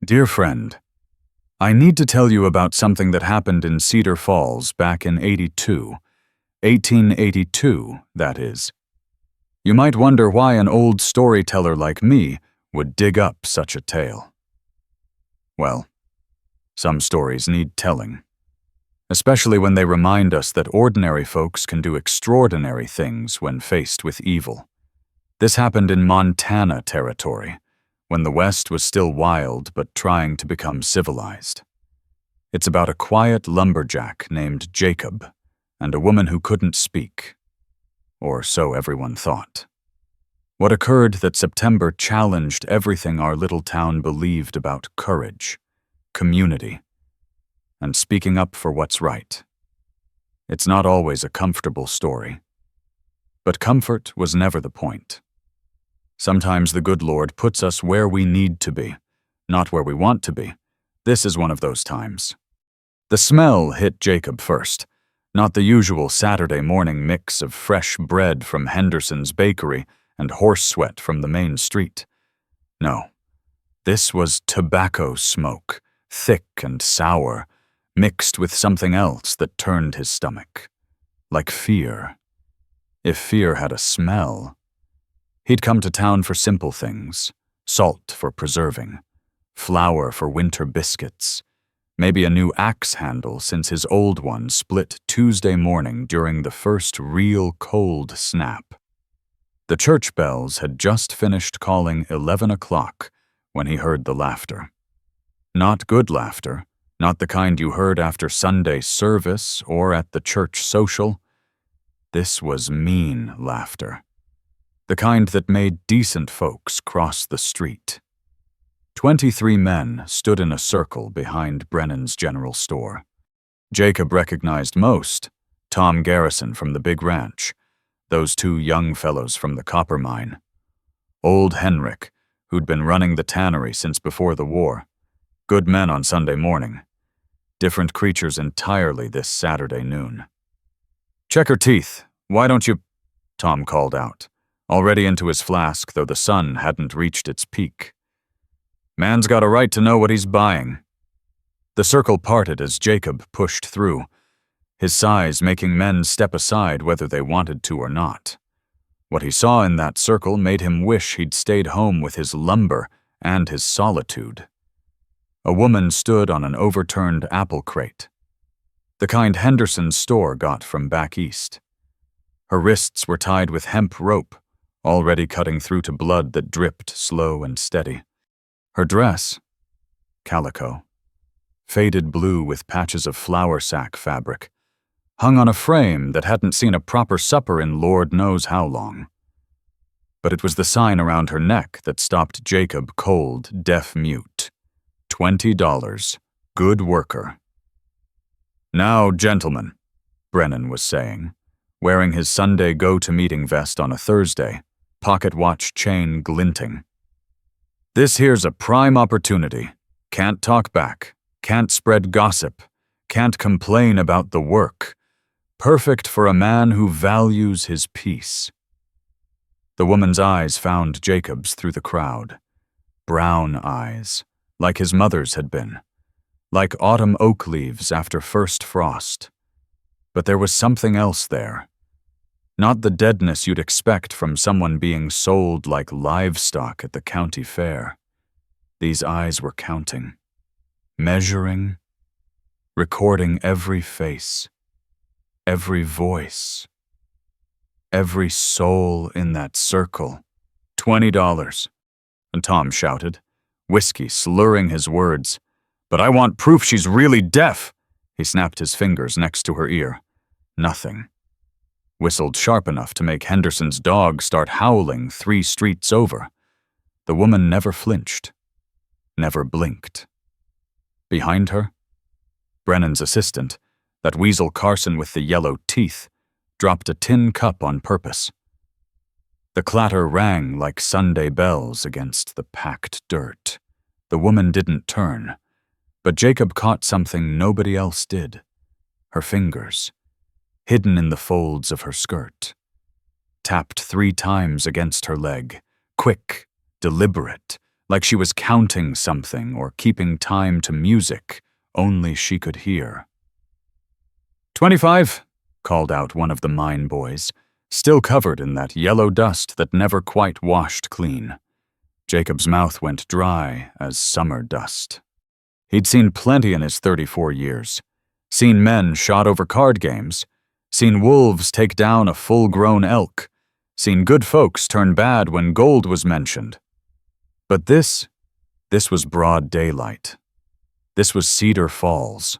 Dear friend, I need to tell you about something that happened in Cedar Falls back in 1882, that is. You might wonder why an old storyteller like me would dig up such a tale. Well, some stories need telling, especially when they remind us that ordinary folks can do extraordinary things when faced with evil. This happened in Montana territory, when the West was still wild but trying to become civilized. It's about a quiet lumberjack named Jacob and a woman who couldn't speak, or so everyone thought. What occurred that September challenged everything our little town believed about courage, community, and speaking up for what's right. It's not always a comfortable story, but comfort was never the point. Sometimes the good Lord puts us where we need to be, not where we want to be. This is one of those times. The smell hit Jacob first, not the usual Saturday morning mix of fresh bread from Henderson's bakery and horse sweat from the main street. No, this was tobacco smoke, thick and sour, mixed with something else that turned his stomach. Like fear. If fear had a smell. He'd come to town for simple things, salt for preserving, flour for winter biscuits, maybe a new axe handle since his old one split Tuesday morning during the first real cold snap. The church bells had just finished calling 11 o'clock when he heard the laughter. Not good laughter, not the kind you heard after Sunday service or at the church social. This was mean laughter. The kind that made decent folks cross the street. 23 men stood in a circle behind Brennan's general store. Jacob recognized most, Tom Garrison from the big ranch, those two young fellows from the copper mine. Old Henrik, who'd been running the tannery since before the war. Good men on Sunday morning. Different creatures entirely this Saturday noon. "Check her teeth. Why don't you—" Tom called out, already into his flask though the sun hadn't reached its peak. "Man's got a right to know what he's buying." The circle parted as Jacob pushed through, his size making men step aside whether they wanted to or not. What he saw in that circle made him wish he'd stayed home with his lumber and his solitude. A woman stood on an overturned apple crate, the kind Henderson's store got from back east. Her wrists were tied with hemp rope, already cutting through to blood that dripped slow and steady. Her dress, calico, faded blue with patches of flour sack fabric, hung on a frame that hadn't seen a proper supper in Lord knows how long. But it was the sign around her neck that stopped Jacob cold, deaf-mute. $20, good worker. "Now, gentlemen," Brennan was saying, wearing his Sunday go-to-meeting vest on a Thursday, pocket watch chain glinting. "This here's a prime opportunity. Can't talk back, can't spread gossip, can't complain about the work. Perfect for a man who values his peace." The woman's eyes found Jacob's through the crowd. Brown eyes, like his mother's had been, like autumn oak leaves after first frost. But there was something else there. Not the deadness you'd expect from someone being sold like livestock at the county fair. These eyes were counting, measuring, recording every face, every voice, every soul in that circle. $20. And Tom shouted, whiskey slurring his words. "But I want proof she's really deaf." He snapped his fingers next to her ear. Nothing. Whistled sharp enough to make Henderson's dog start howling 3 streets over. The woman never flinched, never blinked. Behind her, Brennan's assistant, that weasel Carson with the yellow teeth, dropped a tin cup on purpose. The clatter rang like Sunday bells against the packed dirt. The woman didn't turn, but Jacob caught something nobody else did. Her fingers, hidden in the folds of her skirt, tapped 3 times against her leg, quick, deliberate, like she was counting something or keeping time to music only she could hear. 25, called out one of the mine boys, still covered in that yellow dust that never quite washed clean. Jacob's mouth went dry as summer dust. He'd seen plenty in his 34 years. Seen men shot over card games. Seen wolves take down a full-grown elk. Seen good folks turn bad when gold was mentioned. But this was broad daylight. This was Cedar Falls,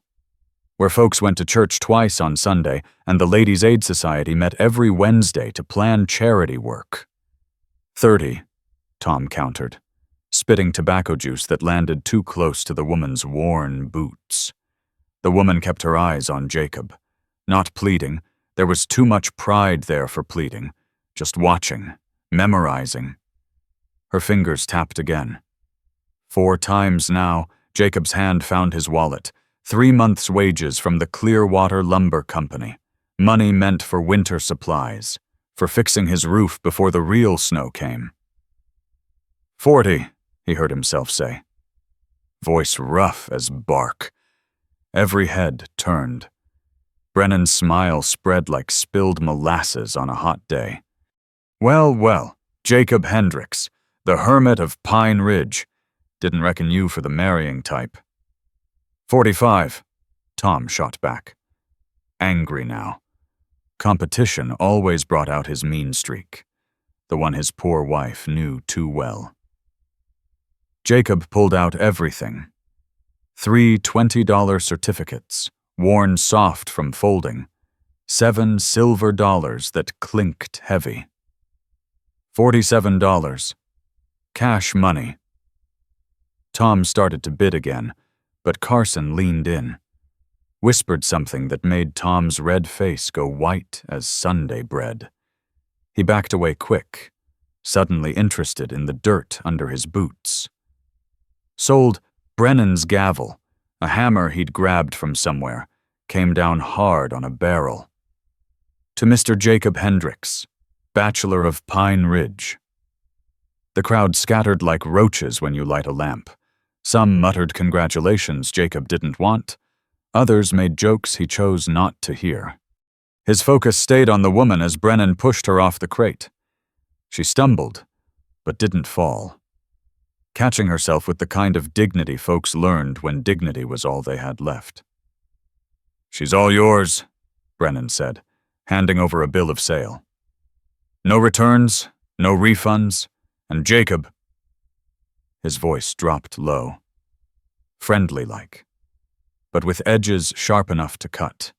where folks went to church twice on Sunday and the Ladies' Aid Society met every Wednesday to plan charity work. 30, Tom countered, spitting tobacco juice that landed too close to the woman's worn boots. The woman kept her eyes on Jacob, not pleading. There was too much pride there for pleading, just watching, memorizing. Her fingers tapped again. 4 times now, Jacob's hand found his wallet, 3 months' wages from the Clearwater Lumber Company, money meant for winter supplies, for fixing his roof before the real snow came. 40, he heard himself say. Voice rough as bark. Every head turned. Brennan's smile spread like spilled molasses on a hot day. Well, Jacob Hendricks, the hermit of Pine Ridge. Didn't reckon you for the marrying type. 45, Tom shot back. Angry now. Competition always brought out his mean streak, the one his poor wife knew too well. Jacob pulled out everything. 3 $20 certificates, worn soft from folding. 7 silver dollars that clinked heavy. $47. Cash money. Tom started to bid again, but Carson leaned in, whispered something that made Tom's red face go white as Sunday bread. He backed away quick, suddenly interested in the dirt under his boots. Sold Brennan's gavel, a hammer he'd grabbed from somewhere, came down hard on a barrel. To Mr. Jacob Hendricks, Bachelor of Pine Ridge. The crowd scattered like roaches when you light a lamp. Some muttered congratulations Jacob didn't want. Others made jokes he chose not to hear. His focus stayed on the woman as Brennan pushed her off the crate. She stumbled, but didn't fall, catching herself with the kind of dignity folks learned when dignity was all they had left. "She's all yours," Brennan said, handing over a bill of sale. "No returns, no refunds, and Jacob—" His voice dropped low, friendly-like, but with edges sharp enough to cut.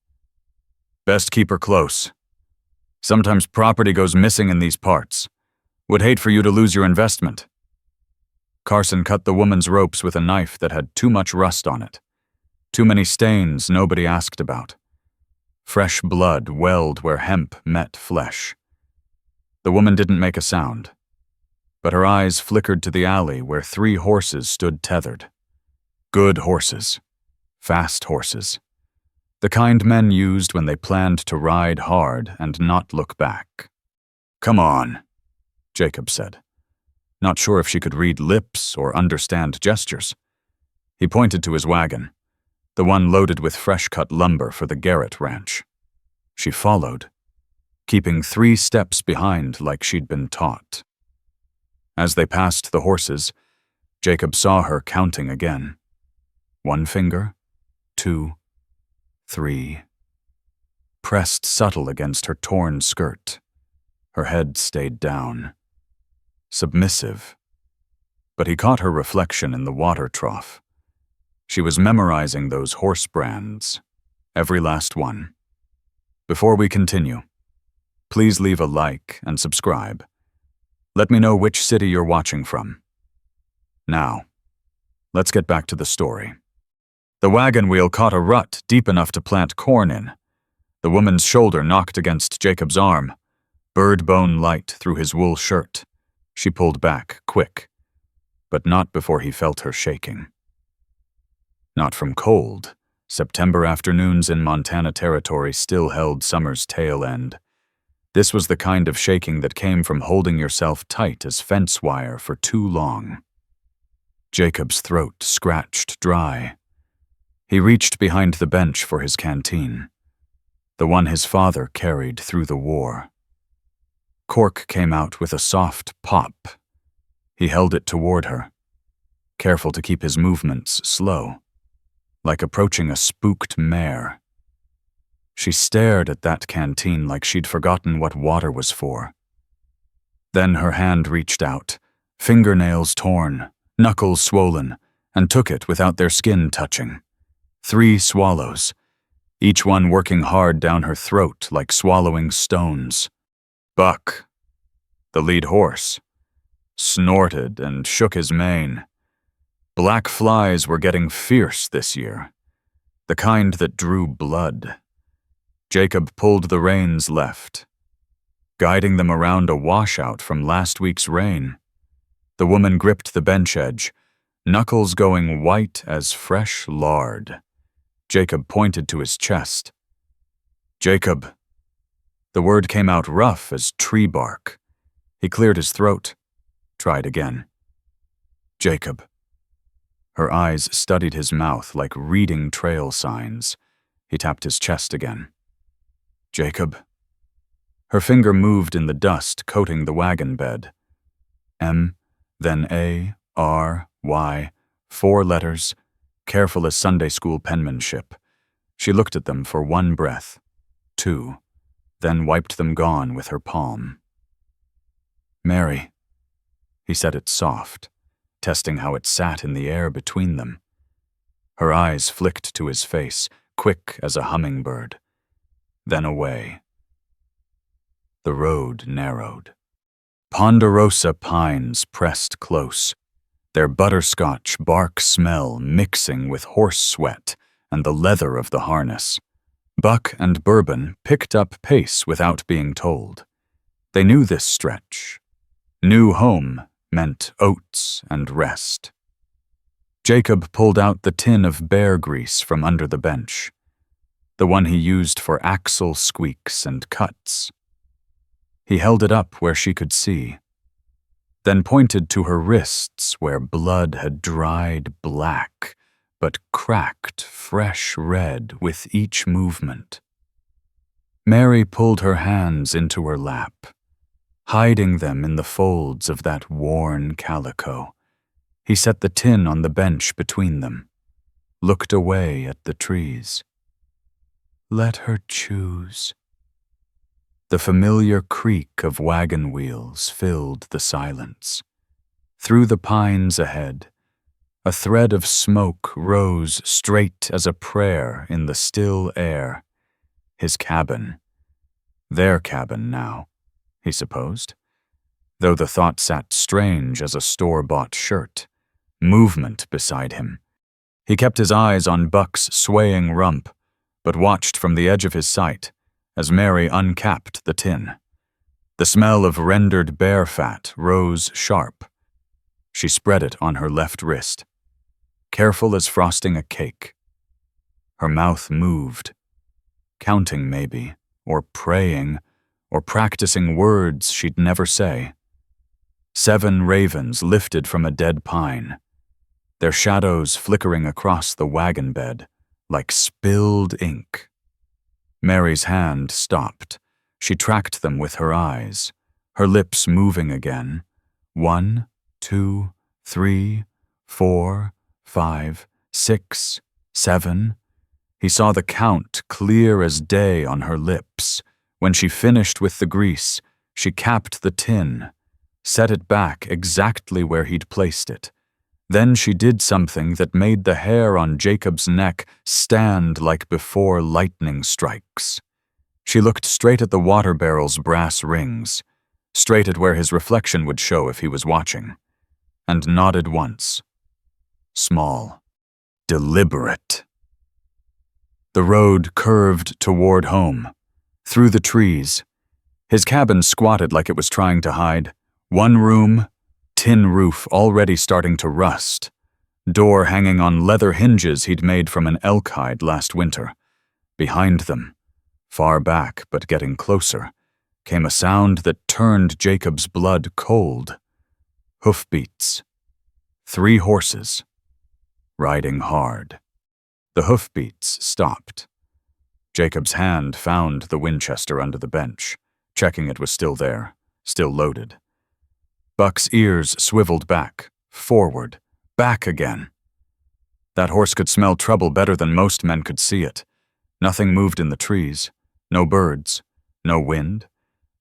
"Best keep her close. Sometimes property goes missing in these parts. Would hate for you to lose your investment." Carson cut the woman's ropes with a knife that had too much rust on it. Too many stains nobody asked about. Fresh blood welled where hemp met flesh. The woman didn't make a sound, but her eyes flickered to the alley where 3 horses stood tethered. Good horses. Fast horses. The kind men used when they planned to ride hard and not look back. "Come on," Jacob said, not sure if she could read lips or understand gestures. He pointed to his wagon, the one loaded with fresh-cut lumber for the Garrett ranch. She followed, keeping 3 steps behind like she'd been taught. As they passed the horses, Jacob saw her counting again. 1 finger, 2, 3. Pressed subtle against her torn skirt. Her head stayed down. Submissive. But he caught her reflection in the water trough. She was memorizing those horse brands, every last one. Before we continue, please leave a like and subscribe. Let me know which city you're watching from. Now, let's get back to the story. The wagon wheel caught a rut deep enough to plant corn in. The woman's shoulder knocked against Jacob's arm, bird bone light through his wool shirt. She pulled back, quick, but not before he felt her shaking. Not from cold. September afternoons in Montana Territory still held summer's tail end. This was the kind of shaking that came from holding yourself tight as fence wire for too long. Jacob's throat scratched dry. He reached behind the bench for his canteen, the one his father carried through the war. Cork came out with a soft pop. He held it toward her, careful to keep his movements slow, like approaching a spooked mare. She stared at that canteen like she'd forgotten what water was for. Then her hand reached out, fingernails torn, knuckles swollen, and took it without their skin touching. 3 swallows, each one working hard down her throat like swallowing stones. Buck, the lead horse, snorted and shook his mane. Black flies were getting fierce this year, the kind that drew blood. Jacob pulled the reins left, guiding them around a washout from last week's rain. The woman gripped the bench edge, knuckles going white as fresh lard. Jacob pointed to his chest. Jacob. The word came out rough as tree bark. He cleared his throat, tried again. Jacob. Her eyes studied his mouth like reading trail signs. He tapped his chest again. Jacob. Her finger moved in the dust coating the wagon bed. M, then A, R, Y, 4 letters, careful as Sunday school penmanship. She looked at them for 1 breath, 2, then wiped them gone with her palm. Mary. He said it soft, testing how it sat in the air between them. Her eyes flicked to his face, quick as a hummingbird, then away. The road narrowed. Ponderosa pines pressed close, their butterscotch bark smell mixing with horse sweat and the leather of the harness. Buck and Bourbon picked up pace without being told. They knew this stretch. New home meant oats and rest. Jacob pulled out the tin of bear grease from under the bench, the one he used for axle squeaks and cuts. He held it up where she could see, then pointed to her wrists where blood had dried black, but cracked fresh red with each movement. Mary pulled her hands into her lap, hiding them in the folds of that worn calico. He set the tin on the bench between them, looked away at the trees. Let her choose. The familiar creak of wagon wheels filled the silence. Through the pines ahead, a thread of smoke rose straight as a prayer in the still air. His cabin. Their cabin now, he supposed, though the thought sat strange as a store-bought shirt. Movement beside him. He kept his eyes on Buck's swaying rump, but watched from the edge of his sight as Mary uncapped the tin. The smell of rendered bear fat rose sharp. She spread it on her left wrist, careful as frosting a cake. Her mouth moved, counting maybe, or praying, or practicing words she'd never say. 7 ravens lifted from a dead pine, their shadows flickering across the wagon bed like spilled ink. Mary's hand stopped. She tracked them with her eyes, her lips moving again. 1, 2, 3, 4, 5, 6, 7. He saw the count clear as day on her lips. When she finished with the grease, she capped the tin, set it back exactly where he'd placed it. Then she did something that made the hair on Jacob's neck stand like before lightning strikes. She looked straight at the water barrel's brass rings, straight at where his reflection would show if he was watching, and nodded once. Small, deliberate. The road curved toward home, through the trees. His cabin squatted like it was trying to hide. 1 room, tin roof already starting to rust, door hanging on leather hinges he'd made from an elk hide last winter. Behind them, far back but getting closer, came a sound that turned Jacob's blood cold. Hoofbeats. 3 horses, riding hard. The hoofbeats stopped. Jacob's hand found the Winchester under the bench, checking it was still there, still loaded. Buck's ears swiveled back, forward, back again. That horse could smell trouble better than most men could see it. Nothing moved in the trees, no birds, no wind,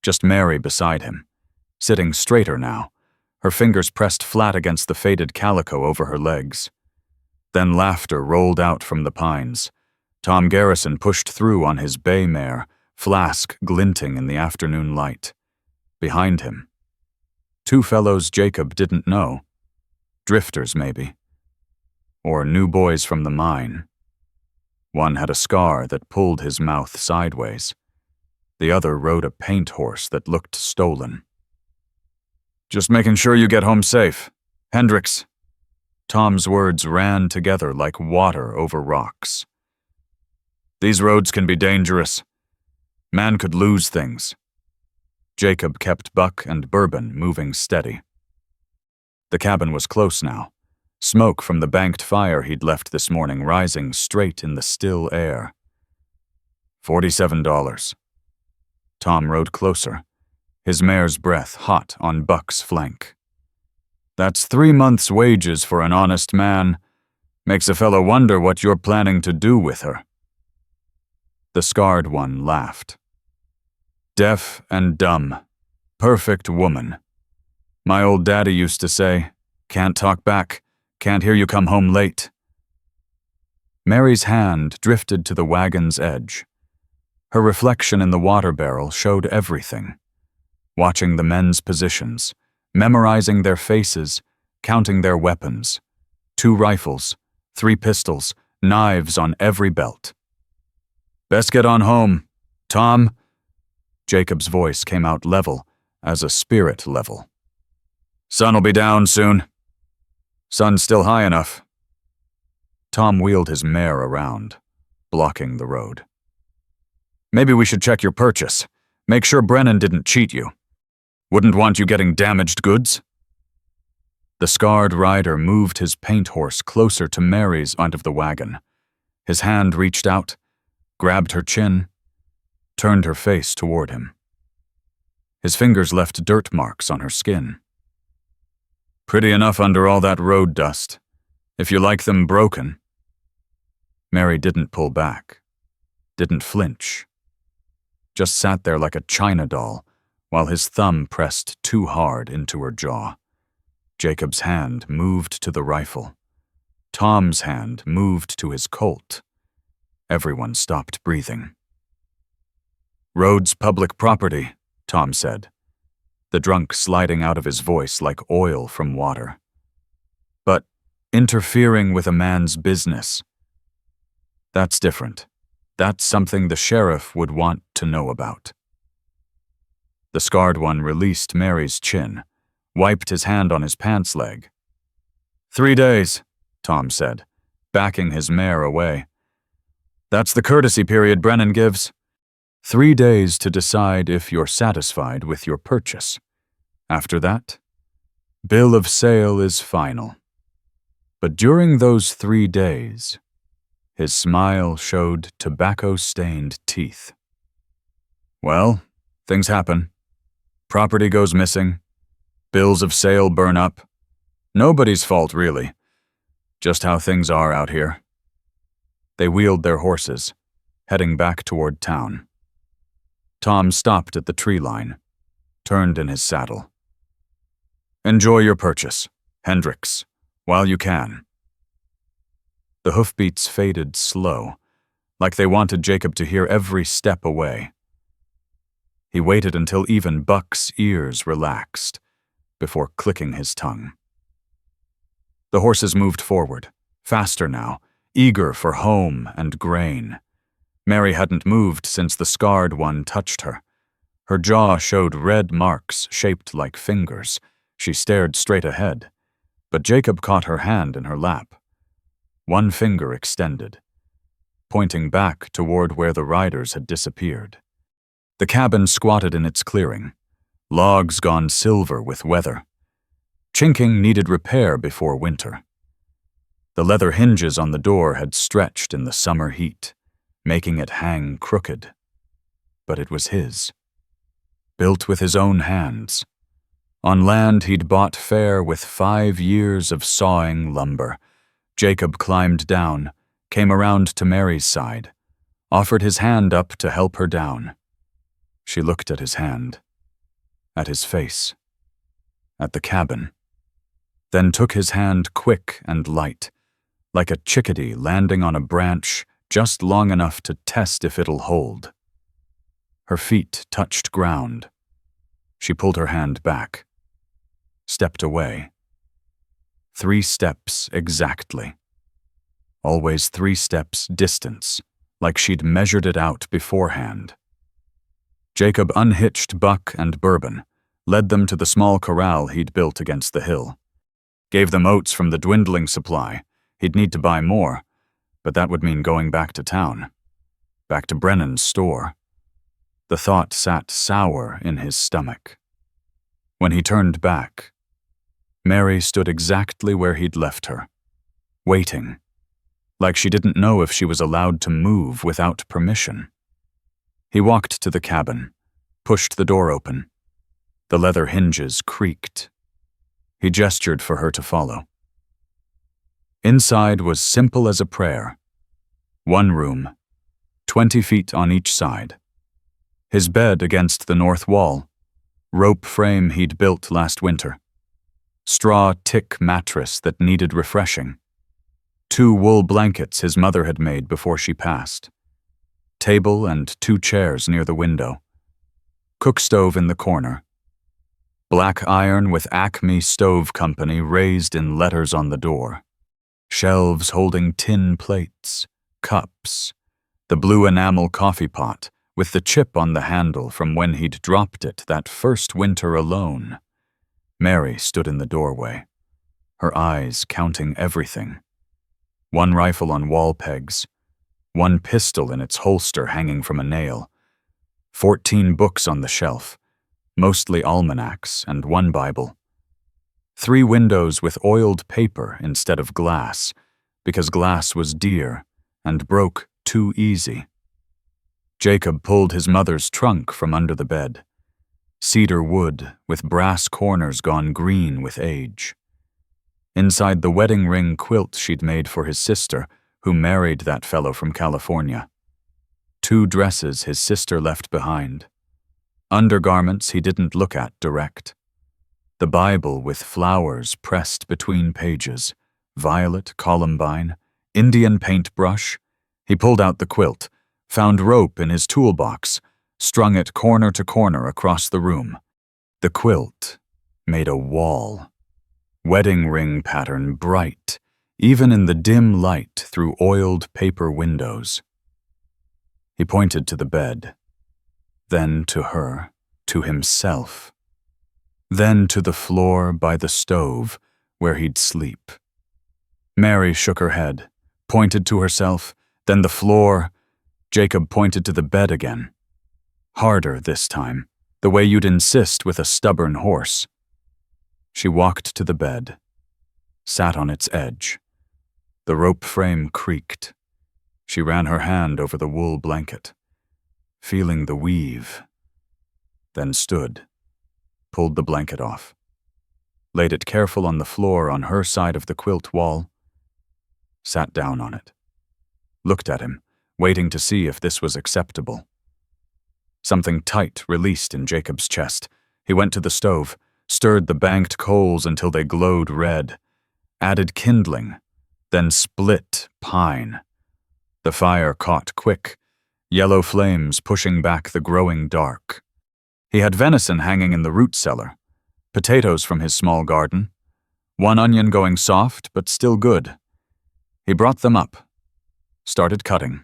just Mary beside him, sitting straighter now, her fingers pressed flat against the faded calico over her legs. Then laughter rolled out from the pines. Tom Garrison pushed through on his bay mare, flask glinting in the afternoon light. Behind him, 2 fellows Jacob didn't know. Drifters, maybe. Or new boys from the mine. One had a scar that pulled his mouth sideways. The other rode a paint horse that looked stolen. "Just making sure you get home safe. Hendricks." Tom's words ran together like water over rocks. "These roads can be dangerous. Man could lose things." Jacob kept Buck and Bourbon moving steady. The cabin was close now, smoke from the banked fire he'd left this morning rising straight in the still air. $47. Tom rode closer, his mare's breath hot on Buck's flank. "That's 3 months' wages for an honest man. Makes a fellow wonder what you're planning to do with her." The scarred one laughed. "Deaf and dumb. Perfect woman. My old daddy used to say, can't talk back, can't hear you come home late." Mary's hand drifted to the wagon's edge. Her reflection in the water barrel showed everything. Watching the men's positions, memorizing their faces, counting their weapons. 2 rifles, 3 pistols, knives on every belt. "Best get on home. Tom." Jacob's voice came out level, as a spirit level. "Sun'll be down soon." "Sun's still high enough." Tom wheeled his mare around, blocking the road. "Maybe we should check your purchase. Make sure Brennan didn't cheat you. Wouldn't want you getting damaged goods." The scarred rider moved his paint horse closer to Mary's end of the wagon. His hand reached out, grabbed her chin, turned her face toward him. His fingers left dirt marks on her skin. "Pretty enough under all that road dust, if you like them broken." Mary didn't pull back, didn't flinch, just sat there like a china doll while his thumb pressed too hard into her jaw. Jacob's hand moved to the rifle. Tom's hand moved to his Colt. Everyone stopped breathing. "Road's public property," Tom said, the drunk sliding out of his voice like oil from water. "But interfering with a man's business, that's different. That's something the sheriff would want to know about." The scarred one released Mary's chin, wiped his hand on his pants leg. 3 days, Tom said, backing his mare away. "That's the courtesy period Brennan gives. 3 days to decide if you're satisfied with your purchase. After that, bill of sale is final." But during those 3 days, his smile showed tobacco-stained teeth. "Well, things happen. Property goes missing. Bills of sale burn up. Nobody's fault, really. Just how things are out here." They wheeled their horses, heading back toward town. Tom stopped at the tree line, turned in his saddle. "Enjoy your purchase, Hendricks, while you can." The hoofbeats faded slow, like they wanted Jacob to hear every step away. He waited until even Buck's ears relaxed, before clicking his tongue. The horses moved forward, faster now, eager for home and grain. Mary hadn't moved since the scarred one touched her. Her jaw showed red marks shaped like fingers. She stared straight ahead, but Jacob caught her hand in her lap. One finger extended, pointing back toward where the riders had disappeared. The cabin squatted in its clearing, logs gone silver with weather. Chinking needed repair before winter. The leather hinges on the door had stretched in the summer heat, making it hang crooked. But it was his. Built with his own hands. On land he'd bought fair with 5 years of sawing lumber. Jacob climbed down, came around to Mary's side, offered his hand up to help her down. She looked at his hand, at his face, at the cabin, then took his hand quick and light, like a chickadee landing on a branch just long enough to test if it'll hold. Her feet touched ground. She pulled her hand back, stepped away. 3 steps exactly. Always 3 steps distance, like she'd measured it out beforehand. Jacob unhitched Buck and Bourbon, led them to the small corral he'd built against the hill. Gave them oats from the dwindling supply. He'd need to buy more, but that would mean going back to town. Back to Brennan's store. The thought sat sour in his stomach. When he turned back, Mary stood exactly where he'd left her, waiting, like she didn't know if she was allowed to move without permission. He walked to the cabin, pushed the door open. The leather hinges creaked. He gestured for her to follow. Inside was simple as a prayer. 1 room, 20 feet on each side. His bed against the north wall, rope frame he'd built last winter. Straw tick mattress that needed refreshing. 2 wool blankets his mother had made before she passed. Table and 2 chairs near the window. Cook stove in the corner. Black iron with Acme Stove Company raised in letters on the door. Shelves holding tin plates, cups, the blue enamel coffee pot with the chip on the handle from when he'd dropped it that first winter alone. Mary stood in the doorway, her eyes counting everything. 1 rifle on wall pegs, 1 pistol in its holster hanging from a nail, 14 books on the shelf, mostly almanacs and 1 Bible. 3 windows with oiled paper instead of glass, because glass was dear and broke too easy. Jacob pulled his mother's trunk from under the bed. Cedar wood with brass corners gone green with age. Inside the wedding ring quilt she'd made for his sister, who married that fellow from California. 2 dresses his sister left behind. Undergarments he didn't look at direct. The Bible with flowers pressed between pages, violet, columbine, Indian paintbrush. He pulled out the quilt, found rope in his toolbox, strung it corner to corner across the room. The quilt made a wall. Wedding ring pattern bright, even in the dim light through oiled paper windows. He pointed to the bed, then to her, to himself, then to the floor by the stove where he'd sleep. Mary shook her head, pointed to herself, then the floor. Jacob pointed to the bed again. Harder this time, the way you'd insist with a stubborn horse. She walked to the bed, sat on its edge. The rope frame creaked. She ran her hand over the wool blanket, feeling the weave, then stood, pulled the blanket off, laid it careful on the floor on her side of the quilt wall, sat down on it, looked at him, waiting to see if this was acceptable. Something tight released in Jacob's chest. He went to the stove, stirred the banked coals until they glowed red, added kindling, then split pine. The fire caught quick, yellow flames pushing back the growing dark. He had venison hanging in the root cellar, potatoes from his small garden, 1 onion going soft but still good. He brought them up, started cutting.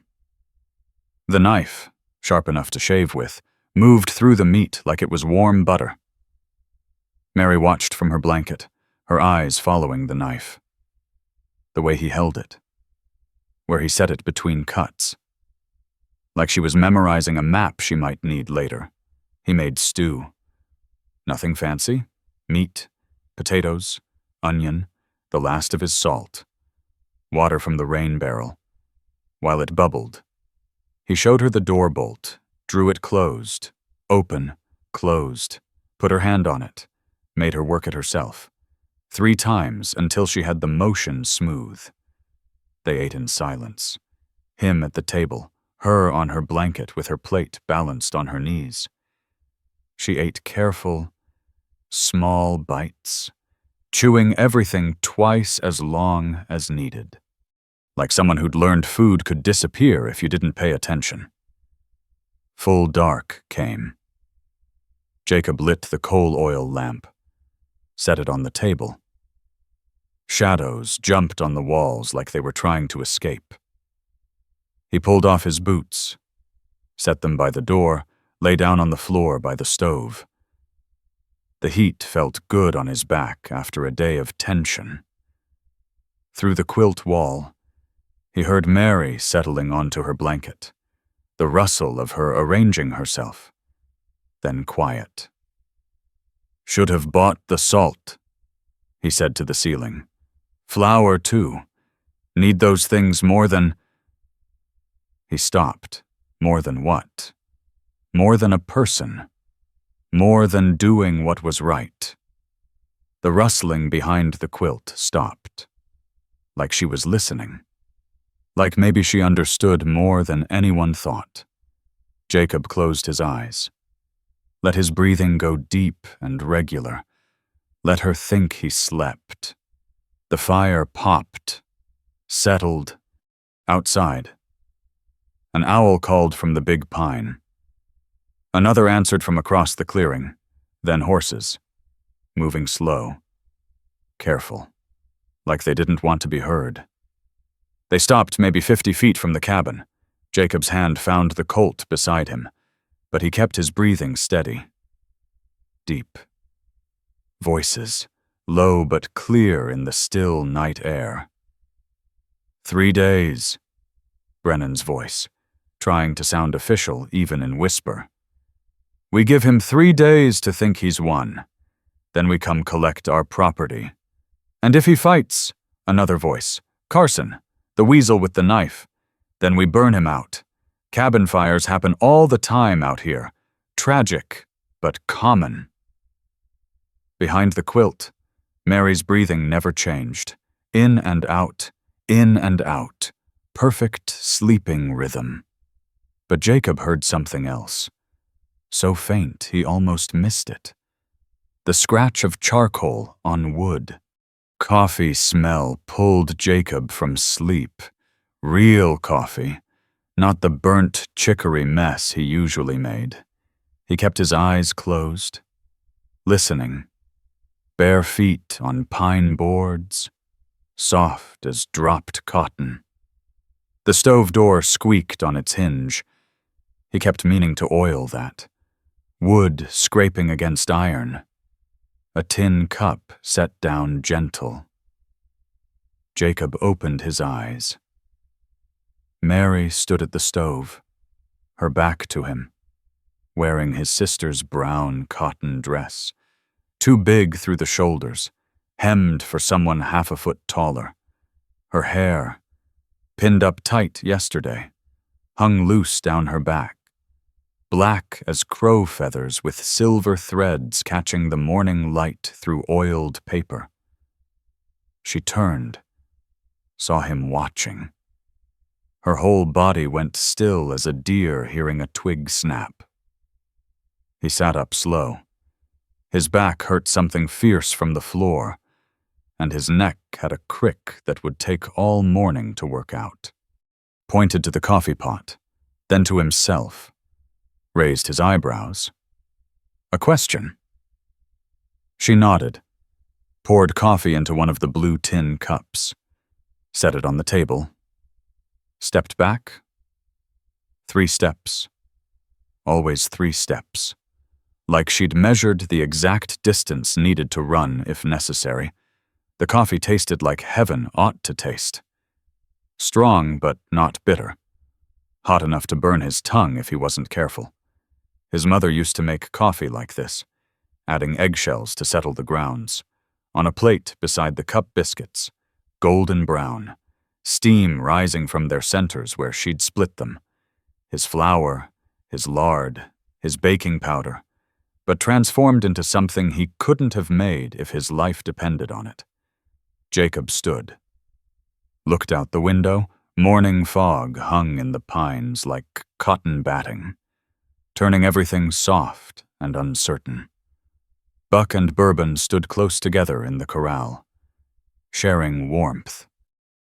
The knife, sharp enough to shave with, moved through the meat like it was warm butter. Mary watched from her blanket, her eyes following the knife. The way he held it, where he set it between cuts. Like she was memorizing a map she might need later. He made stew. Nothing fancy. Meat, potatoes, onion, the last of his salt, water from the rain barrel. While it bubbled, he showed her the door bolt, drew it closed, open, closed, put her hand on it, made her work it herself, 3 times until she had the motion smooth. They ate in silence, him at the table, her on her blanket with her plate balanced on her knees. She ate careful, small bites, chewing everything twice as long as needed, like someone who'd learned food could disappear if you didn't pay attention. Full dark came. Jacob lit the coal oil lamp, set it on the table. Shadows jumped on the walls like they were trying to escape. He pulled off his boots, set them by the door, lay down on the floor by the stove. The heat felt good on his back after a day of tension. Through the quilt wall, he heard Mary settling onto her blanket, the rustle of her arranging herself. Then quiet. "Should have bought the salt," he said to the ceiling. "Flour, too. Need those things more than—" He stopped. More than what? More than a person. More than doing what was right. The rustling behind the quilt stopped. Like she was listening. Like maybe she understood more than anyone thought. Jacob closed his eyes. Let his breathing go deep and regular. Let her think he slept. The fire popped, settled, outside. An owl called from the big pine. Another answered from across the clearing, then horses, moving slow, careful, like they didn't want to be heard. They stopped maybe 50 feet from the cabin. Jacob's hand found the colt beside him, but he kept his breathing steady. Deep. Voices, low but clear in the still night air. 3 days, Brennan's voice, trying to sound official even in whisper. "We give him 3 days to think he's won. Then we come collect our property. And if he fights," another voice, "Carson, the weasel with the knife, then we burn him out. Cabin fires happen all the time out here. Tragic, but common." Behind the quilt, Mary's breathing never changed. In and out, perfect sleeping rhythm. But Jacob heard something else. So faint he almost missed it. The scratch of charcoal on wood. Coffee smell pulled Jacob from sleep. Real coffee, not the burnt chicory mess he usually made. He kept his eyes closed, listening. Bare feet on pine boards, soft as dropped cotton. The stove door squeaked on its hinge. He kept meaning to oil that. Wood scraping against iron. A tin cup set down gentle. Jacob opened his eyes. Mary stood at the stove, her back to him, wearing his sister's brown cotton dress, too big through the shoulders, hemmed for someone half a foot taller. Her hair, pinned up tight yesterday, hung loose down her back, black as crow feathers with silver threads catching the morning light through oiled paper. She turned, saw him watching. Her whole body went still as a deer hearing a twig snap. He sat up slow. His back hurt something fierce from the floor, and his neck had a crick that would take all morning to work out. Pointed to the coffee pot, then to himself. Raised his eyebrows. A question. She nodded, poured coffee into one of the blue tin cups, set it on the table, stepped back. 3 steps. Always 3 steps. Like she'd measured the exact distance needed to run if necessary. The coffee tasted like heaven ought to taste. Strong, but not bitter. Hot enough to burn his tongue if he wasn't careful. His mother used to make coffee like this, adding eggshells to settle the grounds, on a plate beside the cup biscuits, golden brown, steam rising from their centers where she'd split them. His flour, his lard, his baking powder, but transformed into something he couldn't have made if his life depended on it. Jacob stood. Looked out the window. Morning fog hung in the pines like cotton batting, turning everything soft and uncertain. Buck and Bourbon stood close together in the corral, sharing warmth.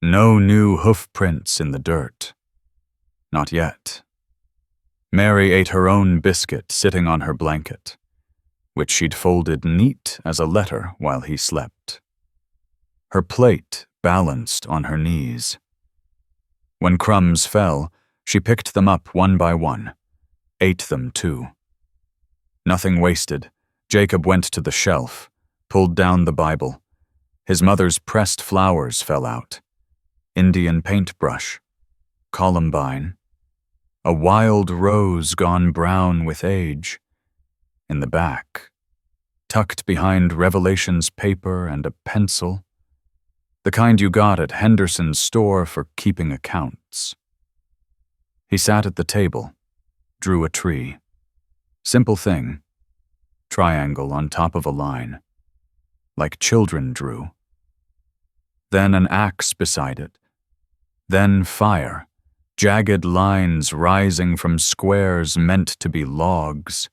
No new hoof prints in the dirt. Not yet. Mary ate her own biscuit sitting on her blanket, which she'd folded neat as a letter while he slept. Her plate balanced on her knees. When crumbs fell, she picked them up one by one, ate them too. Nothing wasted, Jacob went to the shelf, pulled down the Bible. His mother's pressed flowers fell out. Indian paintbrush, columbine, a wild rose gone brown with age. In the back, tucked behind Revelation's paper and a pencil, the kind you got at Henderson's store for keeping accounts. He sat at the table, drew a tree. Simple thing. Triangle on top of a line. Like children drew. Then an axe beside it. Then fire. Jagged lines rising from squares meant to be logs.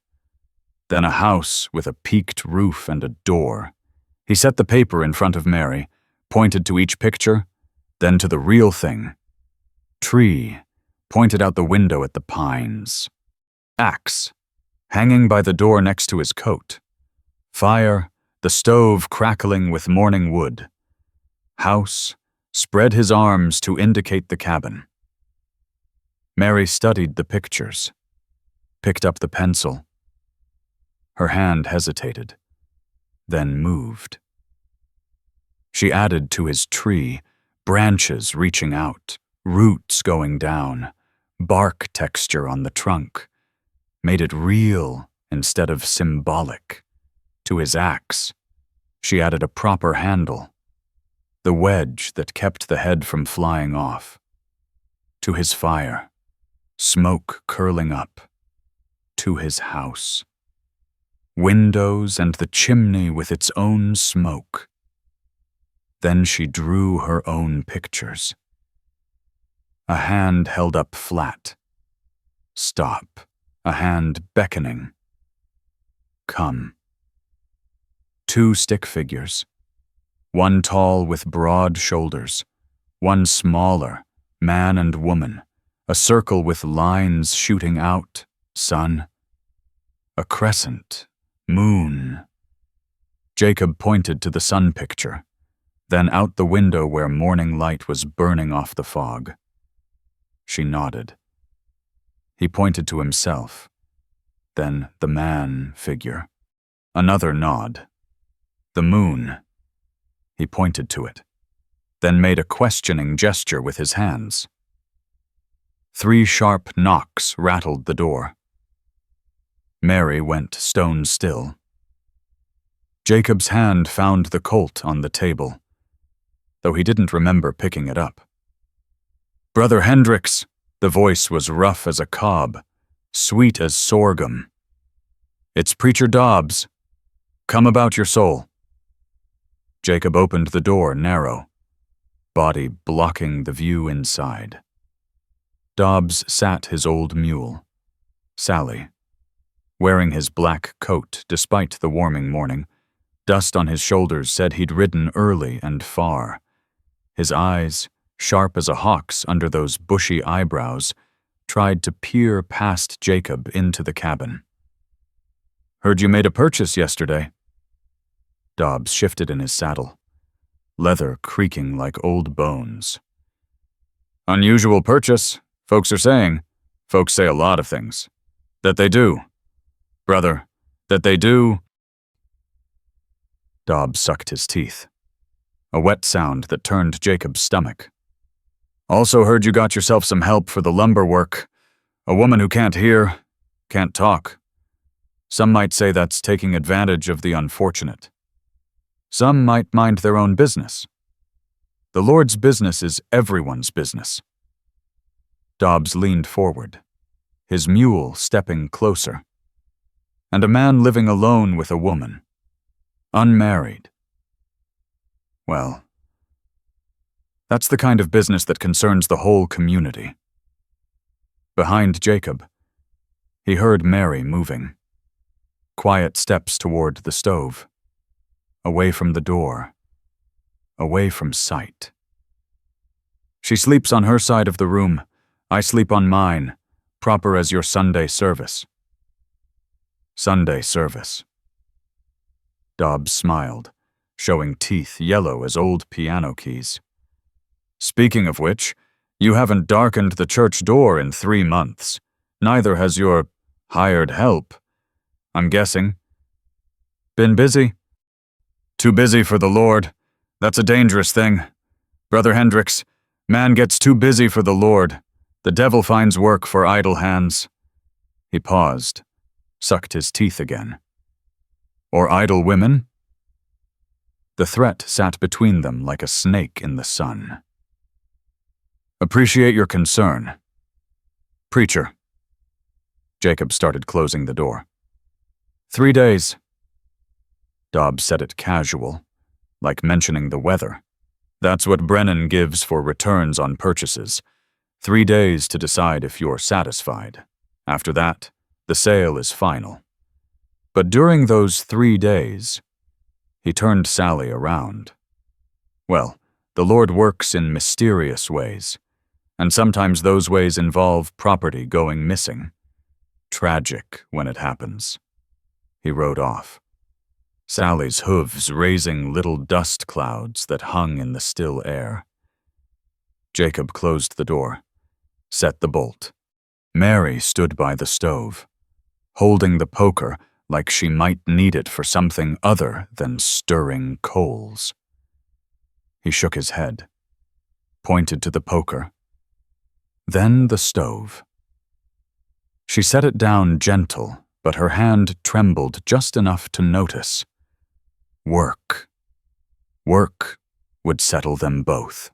Then a house with a peaked roof and a door. He set the paper in front of Mary, pointed to each picture, then to the real thing. Tree, pointed out the window at the pines. Axe, hanging by the door next to his coat. Fire, the stove crackling with morning wood. House, spread his arms to indicate the cabin. Mary studied the pictures, picked up the pencil. Her hand hesitated, then moved. She added to his tree, branches reaching out, roots going down, bark texture on the trunk, made it real instead of symbolic. To his axe, she added a proper handle, the wedge that kept the head from flying off. To his fire, smoke curling up. To his house, windows and the chimney with its own smoke. Then she drew her own pictures. A hand held up flat. Stop. A hand beckoning. Come. 2 stick figures. One tall with broad shoulders. One smaller, man and woman. A circle with lines shooting out. Sun. A crescent. Moon. Jacob pointed to the sun picture, then out the window where morning light was burning off the fog. She nodded. He pointed to himself, then the man figure. Another nod. The moon. He pointed to it, then made a questioning gesture with his hands. 3 sharp knocks rattled the door. Mary went stone still. Jacob's hand found the Colt on the table, though he didn't remember picking it up. "Brother Hendricks," the voice was rough as a cob, sweet as sorghum. "It's Preacher Dobbs. Come about your soul." Jacob opened the door narrow, body blocking the view inside. Dobbs sat his old mule, Sally, wearing his black coat despite the warming morning. Dust on his shoulders said he'd ridden early and far. His eyes, sharp as a hawk's under those bushy eyebrows, tried to peer past Jacob into the cabin. "Heard you made a purchase yesterday." Dobbs shifted in his saddle, leather creaking like old bones. "Unusual purchase, folks are saying. Folks say a lot of things. That they do. Brother, that they do." Dobbs sucked his teeth, a wet sound that turned Jacob's stomach. "Also heard you got yourself some help for the lumber work. A woman who can't hear, can't talk. Some might say that's taking advantage of the unfortunate." Some might mind their own business. The Lord's business is everyone's business. Dobbs leaned forward, his mule stepping closer. And a man living alone with a woman, unmarried. Well, that's the kind of business that concerns the whole community. Behind Jacob, he heard Mary moving. Quiet steps toward the stove. Away from the door. Away from sight. She sleeps on her side of the room. I sleep on mine, proper as your Sunday service. Sunday service. Dobbs smiled, showing teeth yellow as old piano keys. Speaking of which, you haven't darkened the church door in 3 months. Neither has your hired help. I'm guessing. Been busy? Too busy for the Lord. That's a dangerous thing. Brother Hendricks, man gets too busy for the Lord. The devil finds work for idle hands. He paused, sucked his teeth again. Or idle women? The threat sat between them like a snake in the sun. Appreciate your concern. Preacher. Jacob started closing the door. 3 days. Dobbs said it casual, like mentioning the weather. That's what Brennan gives for returns on purchases. 3 days to decide if you're satisfied. After that, the sale is final. But during those 3 days, he turned Sally around. Well, the Lord works in mysterious ways, and sometimes those ways involve property going missing. Tragic when it happens. He rode off. Sally's hooves raising little dust clouds that hung in the still air. Jacob closed the door, set the bolt. Mary stood by the stove, holding the poker like she might need it for something other than stirring coals. He shook his head, pointed to the poker, then the stove. She set it down gentle, but her hand trembled just enough to notice. Work. Work would settle them both.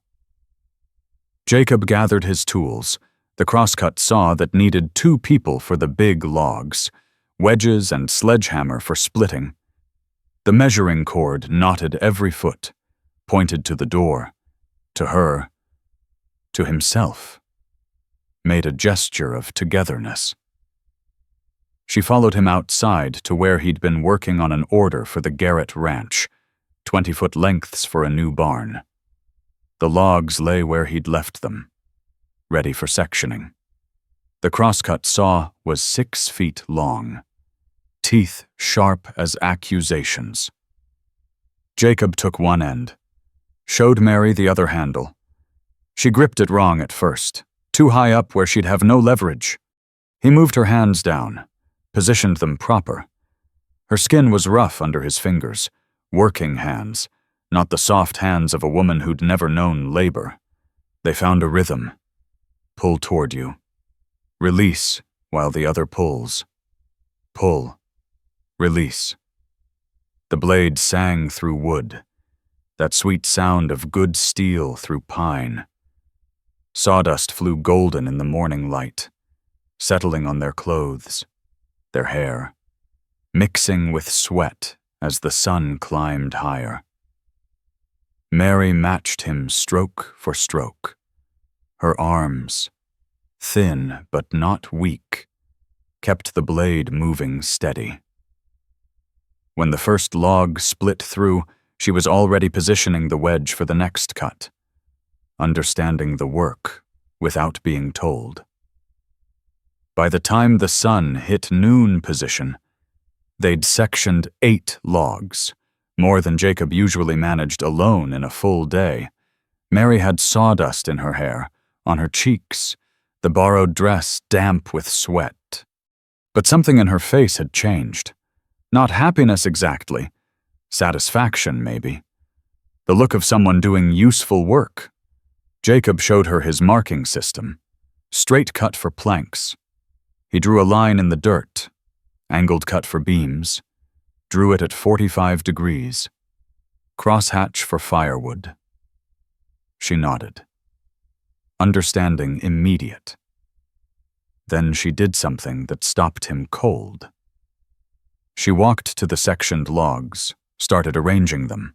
Jacob gathered his tools, the crosscut saw that needed 2 people for the big logs, wedges and sledgehammer for splitting. The measuring cord knotted every foot, pointed to the door, to her, to himself, made a gesture of togetherness. She followed him outside to where he'd been working on an order for the Garrett Ranch, 20-foot lengths for a new barn. The logs lay where he'd left them, ready for sectioning. The crosscut saw was 6 feet long, teeth sharp as accusations. Jacob took one end, showed Mary the other handle. She gripped it wrong at first, too high up where she'd have no leverage. He moved her hands down, positioned them proper. Her skin was rough under his fingers, working hands, not the soft hands of a woman who'd never known labor. They found a rhythm. Pull toward you. Release while the other pulls. Pull. Release. The blade sang through wood, that sweet sound of good steel through pine. Sawdust flew golden in the morning light, settling on their clothes, their hair, mixing with sweat as the sun climbed higher. Mary matched him stroke for stroke. Her arms, thin but not weak, kept the blade moving steady. When the first log split through, she was already positioning the wedge for the next cut, understanding the work without being told. By the time the sun hit noon position, they'd sectioned 8 logs, more than Jacob usually managed alone in a full day. Mary had sawdust in her hair, on her cheeks, the borrowed dress damp with sweat. But something in her face had changed. Not happiness exactly. Satisfaction, maybe. The look of someone doing useful work. Jacob showed her his marking system. Straight cut for planks. He drew a line in the dirt. Angled cut for beams. Drew it at 45 degrees. Crosshatch for firewood. She nodded. Understanding immediate. Then she did something that stopped him cold. She walked to the sectioned logs, started arranging them.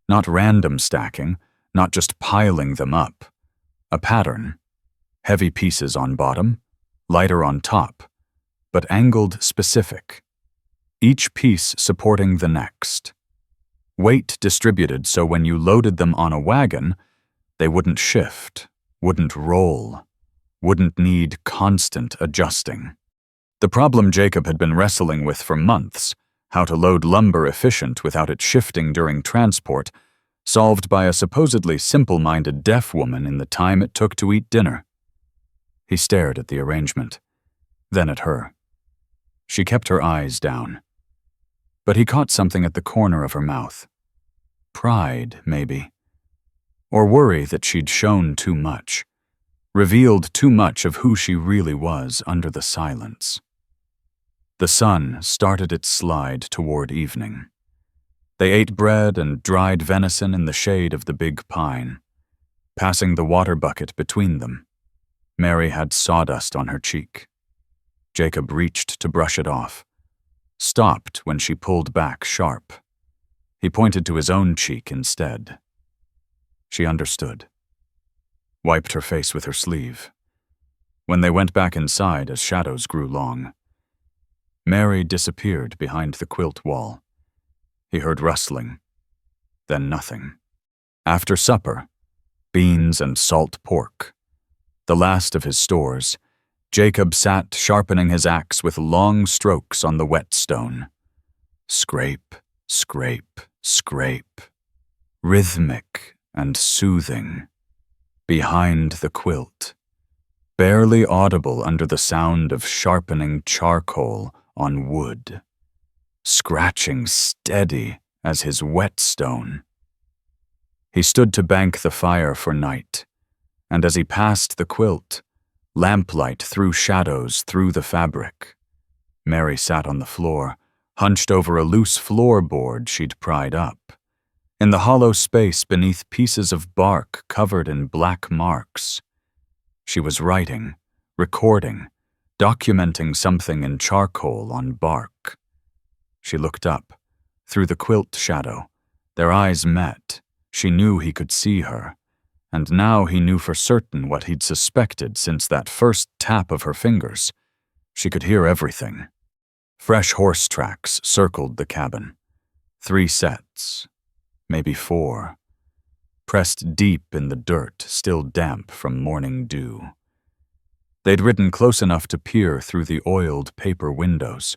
Not random stacking, not just piling them up. A pattern. Heavy pieces on bottom, lighter on top, but angled specific. Each piece supporting the next. Weight distributed so when you loaded them on a wagon, they wouldn't shift, wouldn't roll, wouldn't need constant adjusting. The problem Jacob had been wrestling with for months, how to load lumber efficient without it shifting during transport, solved by a supposedly simple-minded deaf woman in the time it took to eat dinner. He stared at the arrangement, then at her. She kept her eyes down. But he caught something at the corner of her mouth. Pride, maybe. Or worry that she'd shown too much, revealed too much of who she really was under the silence. The sun started its slide toward evening. They ate bread and dried venison in the shade of the big pine. Passing the water bucket between them, Mary had sawdust on her cheek. Jacob reached to brush it off, stopped when she pulled back sharp. He pointed to his own cheek instead. She understood. Wiped her face with her sleeve. When they went back inside as shadows grew long, Mary disappeared behind the quilt wall. He heard rustling, then nothing. After supper, beans and salt pork. The last of his stores, Jacob sat sharpening his axe with long strokes on the whetstone. Scrape, scrape, scrape. Rhythmic and soothing. Behind the quilt. Barely audible under the sound of sharpening charcoal on wood. Scratching steady as his whetstone. He stood to bank the fire for night, and as he passed the quilt, lamplight threw shadows through the fabric. Mary sat on the floor, hunched over a loose floorboard she'd pried up. In the hollow space beneath pieces of bark covered in black marks. She was writing, recording, documenting something in charcoal on bark. She looked up, through the quilt shadow. Their eyes met. She knew he could see her. And now he knew for certain what he'd suspected since that first tap of her fingers. She could hear everything. Fresh horse tracks circled the cabin. 3 sets, maybe 4. Pressed deep in the dirt, still damp from morning dew. They'd ridden close enough to peer through the oiled paper windows,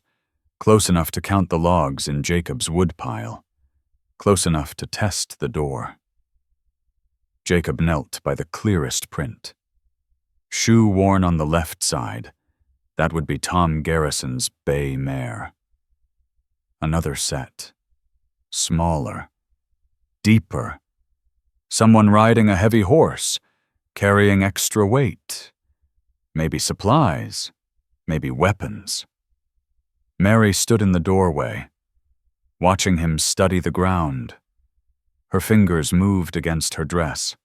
close enough to count the logs in Jacob's woodpile, close enough to test the door. Jacob knelt by the clearest print. Shoe worn on the left side. That would be Tom Garrison's bay mare. Another set. Smaller. Deeper. Someone riding a heavy horse, carrying extra weight. Maybe supplies. Maybe weapons. Mary stood in the doorway, watching him study the ground. Her fingers moved against her dress,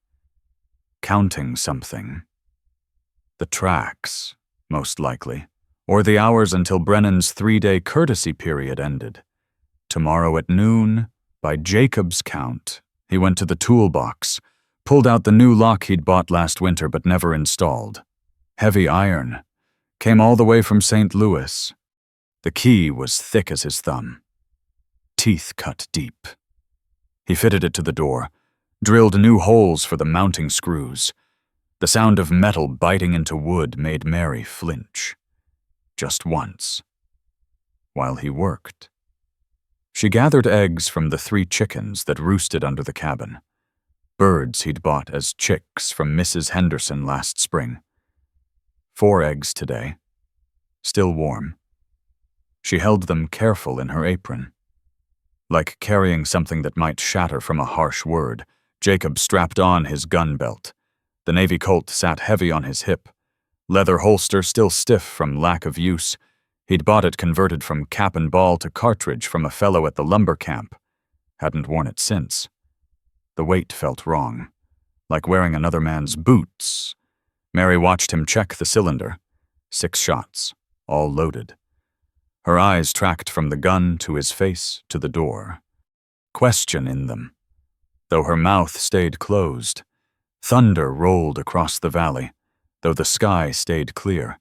counting something. The tracks, most likely, or the hours until Brennan's 3-day courtesy period ended. Tomorrow at noon, by Jacob's count, he went to the toolbox, pulled out the new lock he'd bought last winter but never installed. Heavy iron. Came all the way from St. Louis. The key was thick as his thumb. Teeth cut deep. He fitted it to the door, drilled new holes for the mounting screws. The sound of metal biting into wood made Mary flinch. Just once. While he worked. She gathered eggs from the 3 chickens that roosted under the cabin. Birds he'd bought as chicks from Mrs. Henderson last spring. 4 eggs today. Still warm. She held them careful in her apron. Like carrying something that might shatter from a harsh word, Jacob strapped on his gun belt. The Navy Colt sat heavy on his hip. Leather holster still stiff from lack of use. He'd bought it converted from cap and ball to cartridge from a fellow at the lumber camp. Hadn't worn it since. The weight felt wrong, like wearing another man's boots. Mary watched him check the cylinder. 6 shots, all loaded. Her eyes tracked from the gun to his face to the door. Question in them. Though her mouth stayed closed, thunder rolled across the valley, though the sky stayed clear.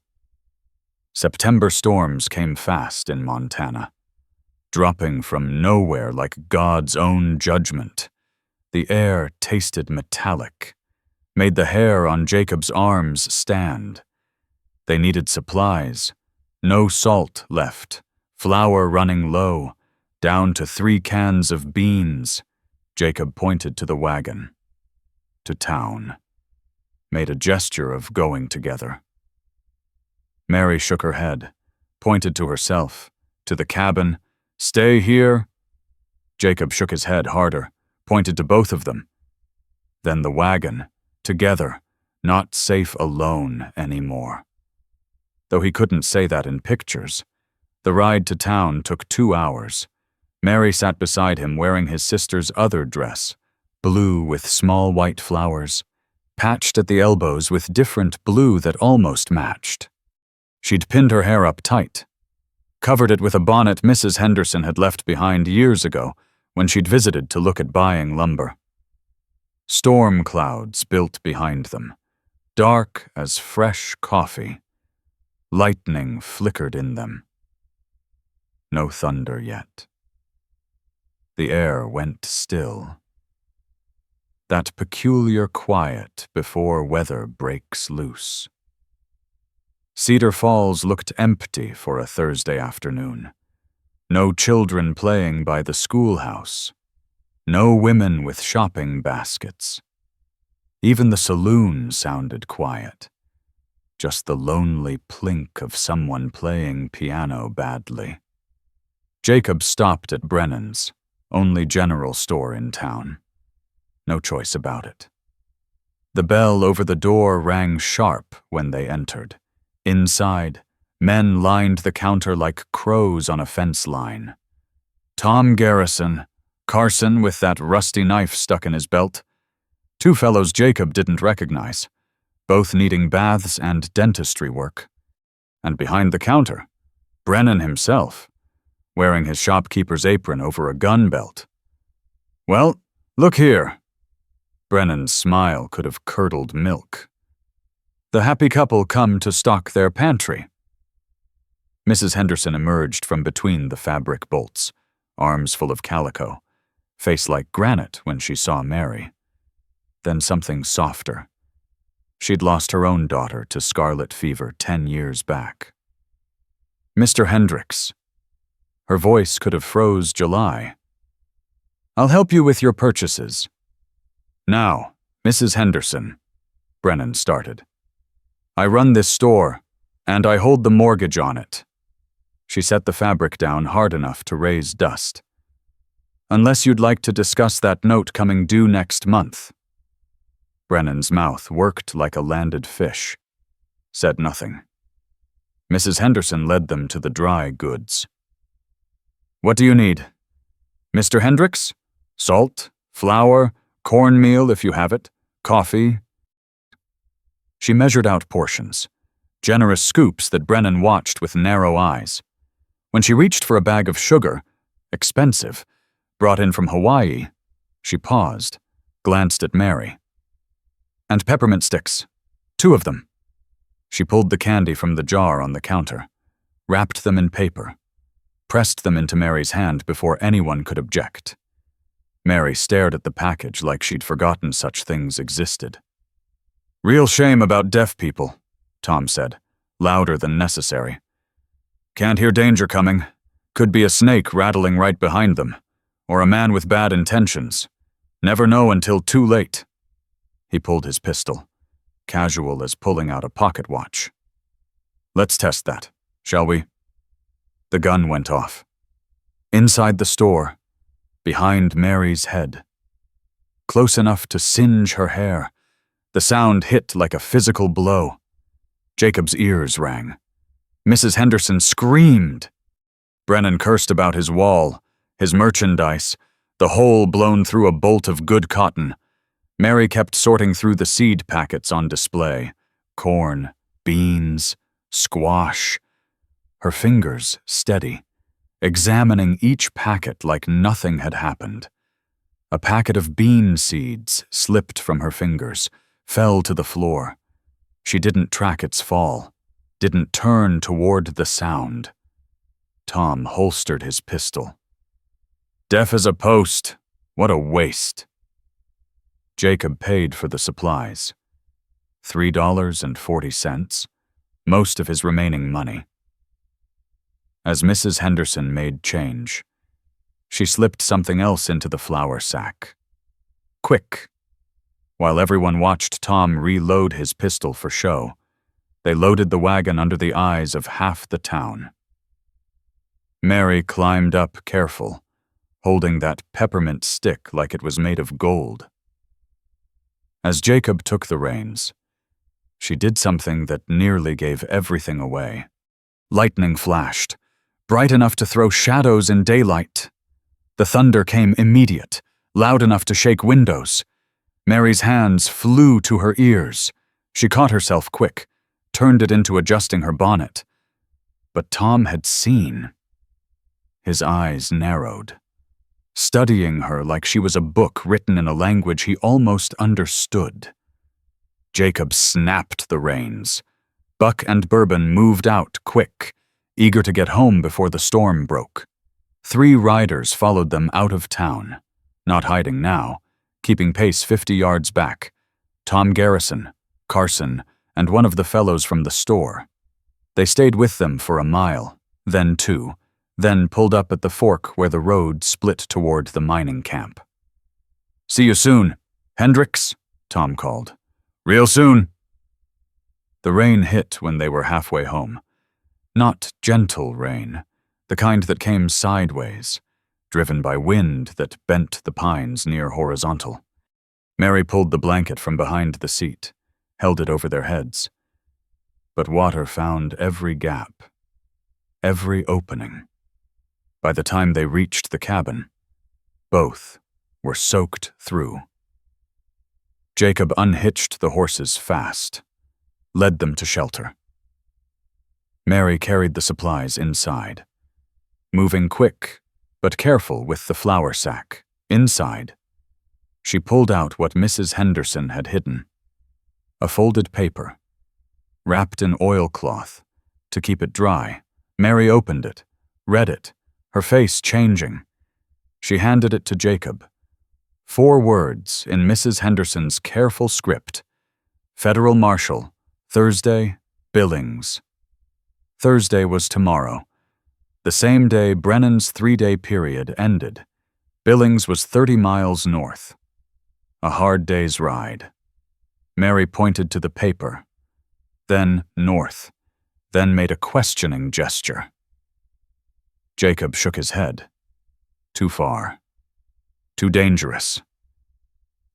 September storms came fast in Montana, dropping from nowhere like God's own judgment. The air tasted metallic, made the hair on Jacob's arms stand. They needed supplies. No salt left, flour running low, down to 3 cans of beans. Jacob pointed to the wagon. To town. Made a gesture of going together. Mary shook her head, pointed to herself, to the cabin. Stay here. Jacob shook his head harder, pointed to both of them. Then the wagon, together, not safe alone anymore. Though he couldn't say that in pictures. The ride to town took 2 hours. Mary sat beside him wearing his sister's other dress, blue with small white flowers, patched at the elbows with different blue that almost matched. She'd pinned her hair up tight, covered it with a bonnet Mrs. Henderson had left behind years ago when she'd visited to look at buying lumber. Storm clouds built behind them, dark as fresh coffee. Lightning flickered in them. No thunder yet. The air went still. That peculiar quiet before weather breaks loose. Cedar Falls looked empty for a Thursday afternoon. No children playing by the schoolhouse. No women with shopping baskets. Even the saloon sounded quiet. Just the lonely plink of someone playing piano badly. Jacob stopped at Brennan's, only general store in town. No choice about it. The bell over the door rang sharp when they entered. Inside, men lined the counter like crows on a fence line. Tom Garrison, Carson with that rusty knife stuck in his belt. 2 fellows Jacob didn't recognize, both needing baths and dentistry work. And behind the counter, Brennan himself, wearing his shopkeeper's apron over a gun belt. Well, look here. Brennan's smile could have curdled milk. The happy couple come to stock their pantry. Mrs. Henderson emerged from between the fabric bolts, arms full of calico, face like granite when she saw Mary. Then something softer. She'd lost her own daughter to scarlet fever 10 years back. Mr. Hendricks. Her voice could have froze July. I'll help you with your purchases. Now, Mrs. Henderson, Brennan started. I run this store, and I hold the mortgage on it. She set the fabric down hard enough to raise dust. Unless you'd like to discuss that note coming due next month. Brennan's mouth worked like a landed fish. Said nothing. Mrs. Henderson led them to the dry goods. What do you need? Mr. Hendricks? Salt, flour, cornmeal if you have it, coffee. She measured out portions, generous scoops that Brennan watched with narrow eyes. When she reached for a bag of sugar, expensive, brought in from Hawaii, she paused, glanced at Mary. And peppermint sticks, 2 of them. She pulled the candy from the jar on the counter, wrapped them in paper, pressed them into Mary's hand before anyone could object. Mary stared at the package like she'd forgotten such things existed. Real shame about deaf people, Tom said, louder than necessary. Can't hear danger coming. Could be a snake rattling right behind them, or a man with bad intentions. Never know until too late. He pulled his pistol, casual as pulling out a pocket watch. Let's test that, shall we? The gun went off. Inside the store, behind Mary's head. Close enough to singe her hair, the sound hit like a physical blow. Jacob's ears rang. Mrs. Henderson screamed. Brennan cursed about his wall, his merchandise, the hole blown through a bolt of good cotton. Mary kept sorting through the seed packets on display. Corn, beans, squash. Her fingers steady, examining each packet like nothing had happened. A packet of bean seeds slipped from her fingers, fell to the floor. She didn't track its fall, didn't turn toward the sound. Tom holstered his pistol. Deaf as a post. What a waste. Jacob paid for the supplies. $3.40, most of his remaining money. As Mrs. Henderson made change, she slipped something else into the flour sack. Quick. While everyone watched Tom reload his pistol for show, they loaded the wagon under the eyes of half the town. Mary climbed up careful, holding that peppermint stick like it was made of gold. As Jacob took the reins, she did something that nearly gave everything away. Lightning flashed, bright enough to throw shadows in daylight. The thunder came immediate, loud enough to shake windows. Mary's hands flew to her ears. She caught herself quick, turned it into adjusting her bonnet. But Tom had seen. His eyes narrowed, studying her like she was a book written in a language he almost understood. Jacob snapped the reins. Buck and Bourbon moved out quick, eager to get home before the storm broke. 3 riders followed them out of town, not hiding now, keeping pace 50 yards back. Tom Garrison, Carson, and one of the fellows from the store. They stayed with them for a mile, then 2, then pulled up at the fork where the road split toward the mining camp. "See you soon, Hendricks," Tom called. "Real soon." The rain hit when they were halfway home. Not gentle rain, the kind that came sideways, driven by wind that bent the pines near horizontal. Mary pulled the blanket from behind the seat, held it over their heads. But water found every gap, every opening. By the time they reached the cabin, both were soaked through. Jacob unhitched the horses fast, led them to shelter. Mary carried the supplies inside, moving quick but careful with the flour sack. Inside, she pulled out what Mrs. Henderson had hidden, a folded paper, wrapped in oilcloth to keep it dry. Mary opened it, read it, her face changing. She handed it to Jacob. 4 words in Mrs. Henderson's careful script. Federal Marshal, Thursday, Billings. Thursday was tomorrow, the same day Brennan's 3-day period ended. Billings was 30 miles north. A hard day's ride. Mary pointed to the paper, then north, then made a questioning gesture. Jacob shook his head. Too far. Too dangerous.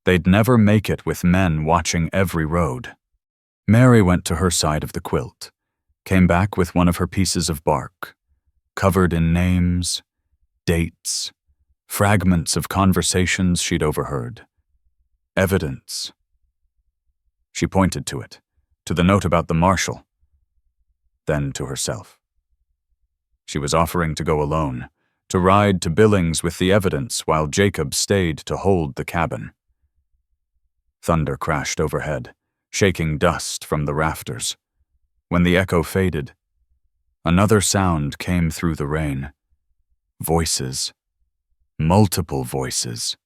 They'd never make it with men watching every road. Mary went to her side of the quilt, came back with one of her pieces of bark, covered in names, dates, fragments of conversations she'd overheard. Evidence. She pointed to it, to the note about the marshal, then to herself. She was offering to go alone, to ride to Billings with the evidence while Jacob stayed to hold the cabin. Thunder crashed overhead, shaking dust from the rafters. When the echo faded, another sound came through the rain. Voices. Multiple voices.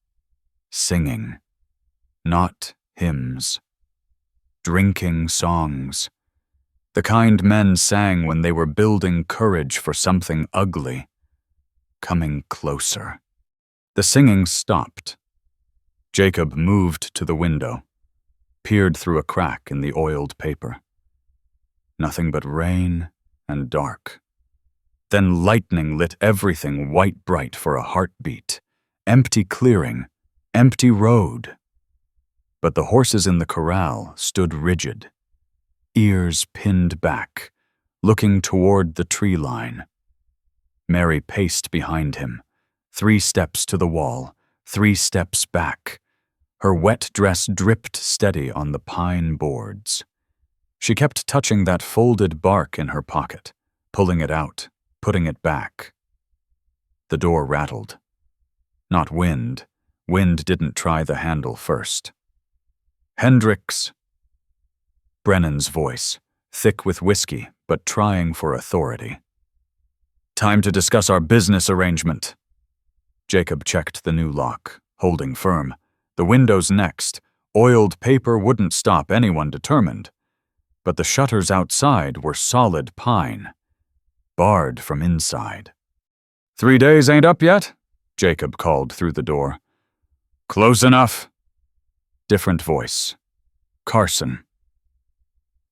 Singing. Not hymns. Drinking songs. The kind men sang when they were building courage for something ugly. Coming closer. The singing stopped. Jacob moved to the window, peered through a crack in the oiled paper. Nothing but rain and dark. Then lightning lit everything white bright for a heartbeat. Empty clearing, empty road. But the horses in the corral stood rigid, ears pinned back, looking toward the tree line. Mary paced behind him, 3 steps to the wall, 3 steps back. Her wet dress dripped steady on the pine boards. She kept touching that folded bark in her pocket, pulling it out, putting it back. The door rattled. Not wind. Wind didn't try the handle first. "Hendricks." Brennan's voice, thick with whiskey, but trying for authority. "Time to discuss our business arrangement." Jacob checked the new lock, holding firm. The windows next. Oiled paper wouldn't stop anyone determined. But the shutters outside were solid pine, barred from inside. "3 days ain't up yet?" Jacob called through the door. "Close enough." Different voice. Carson.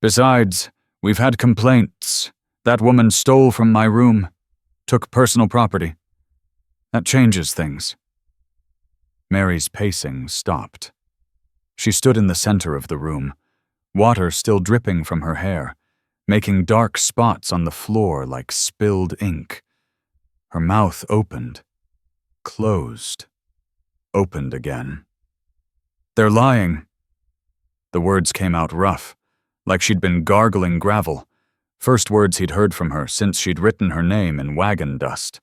"Besides, we've had complaints. That woman stole from my room, took personal property. That changes things." Mary's pacing stopped. She stood in the center of the room, water still dripping from her hair, making dark spots on the floor like spilled ink. Her mouth opened, closed, opened again. "They're lying." The words came out rough, like she'd been gargling gravel. First words he'd heard from her since she'd written her name in wagon dust.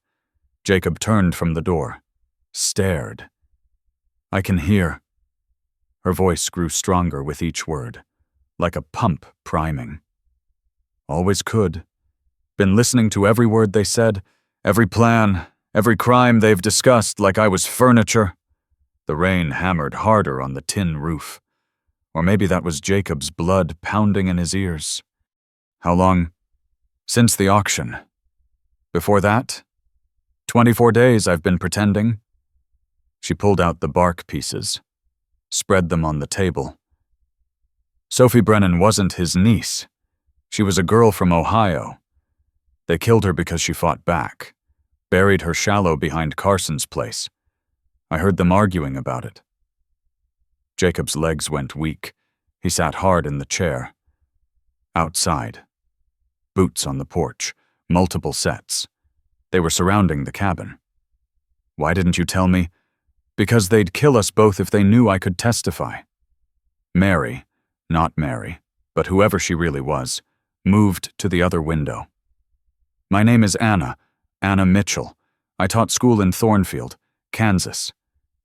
Jacob turned from the door, stared. "I can hear." Her voice grew stronger with each word, like a pump priming. "Always could. Been listening to every word they said, every plan, every crime they've discussed like I was furniture." The rain hammered harder on the tin roof. Or maybe that was Jacob's blood pounding in his ears. "How long?" "Since the auction. Before that? 24 days I've been pretending." She pulled out the bark pieces, spread them on the table. Sophie Brennan wasn't his niece. She was a girl from Ohio. They killed her because she fought back, buried her shallow behind Carson's place. I heard them arguing about it. Jacob's legs went weak. He sat hard in the chair. Outside. Boots on the porch, multiple sets. They were surrounding the cabin. "Why didn't you tell me?" "Because they'd kill us both if they knew I could testify." Mary, not Mary, but whoever she really was, moved to the other window. "My name is Anna Mitchell. I taught school in Thornfield, Kansas.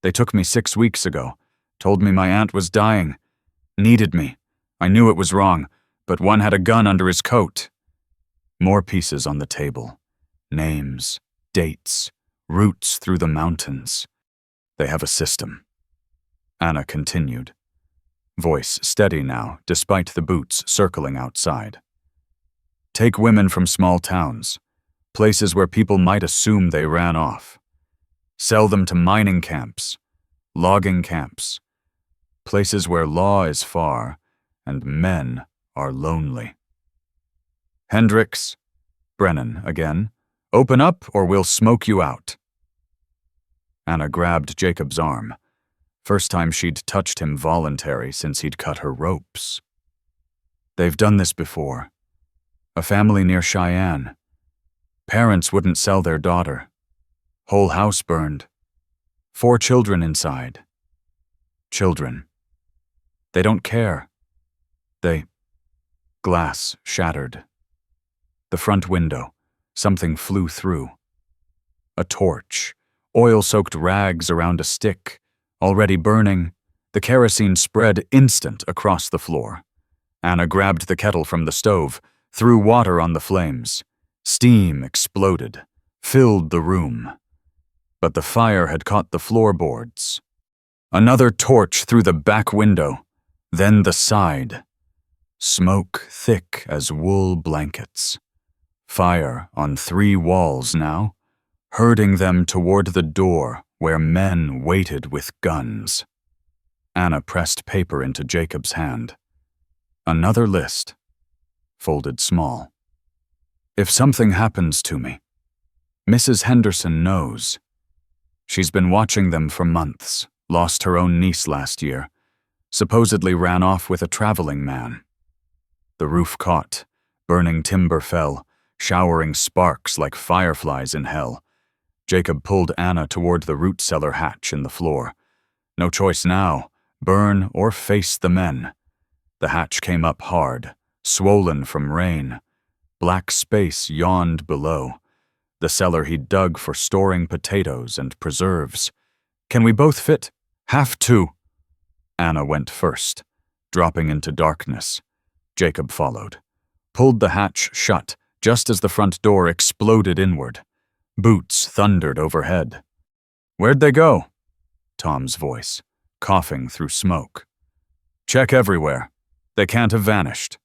They took me 6 weeks ago, told me my aunt was dying, needed me. I knew it was wrong, but one had a gun under his coat." More pieces on the table. Names, dates, routes through the mountains. They have a system. Anna continued. Voice steady now, despite the boots circling outside. "Take women from small towns, places where people might assume they ran off. Sell them to mining camps, logging camps, places where law is far and men are lonely." "Hendricks," Brennan again, "open up or we'll smoke you out." Anna grabbed Jacob's arm. First time she'd touched him voluntary since he'd cut her ropes. "They've done this before. A family near Cheyenne. Parents wouldn't sell their daughter. Whole house burned. 4 children inside. Children. They don't care. They..." Glass shattered. The front window. Something flew through. A torch. Oil-soaked rags around a stick. Already burning. The kerosene spread instant across the floor. Anna grabbed the kettle from the stove, threw water on the flames. Steam exploded, filled the room. But the fire had caught the floorboards. Another torch through the back window, then the side. Smoke thick as wool blankets. Fire on 3 walls now, herding them toward the door where men waited with guns. Anna pressed paper into Jacob's hand. Another list, folded small. "If something happens to me, Mrs. Henderson knows. She's been watching them for months, lost her own niece last year, supposedly ran off with a traveling man. The roof caught, burning timber fell, showering sparks like fireflies in hell. Jacob pulled Anna toward the root cellar hatch in the floor. No choice now, burn or face the men. The hatch came up hard, swollen from rain. Black space yawned below, the cellar he'd dug for storing potatoes and preserves. Can we both fit? Have to. Anna went first, dropping into darkness. Jacob followed, pulled the hatch shut just as the front door exploded inward. Boots thundered overhead. Where'd they go? Tom's voice, coughing through smoke. Check everywhere. They can't have vanished.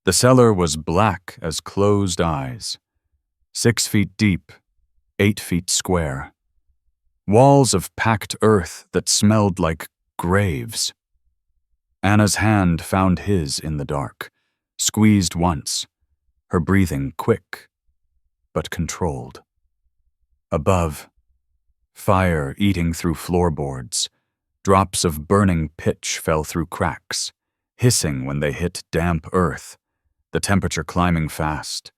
The cellar was black as closed eyes. 6 feet deep, 8 feet square. Walls of packed earth that smelled like graves. Anna's hand found his in the dark, squeezed once, her breathing quick, but controlled. Above, fire eating through floorboards. Drops of burning pitch fell through cracks, hissing when they hit damp earth, the temperature climbing fast,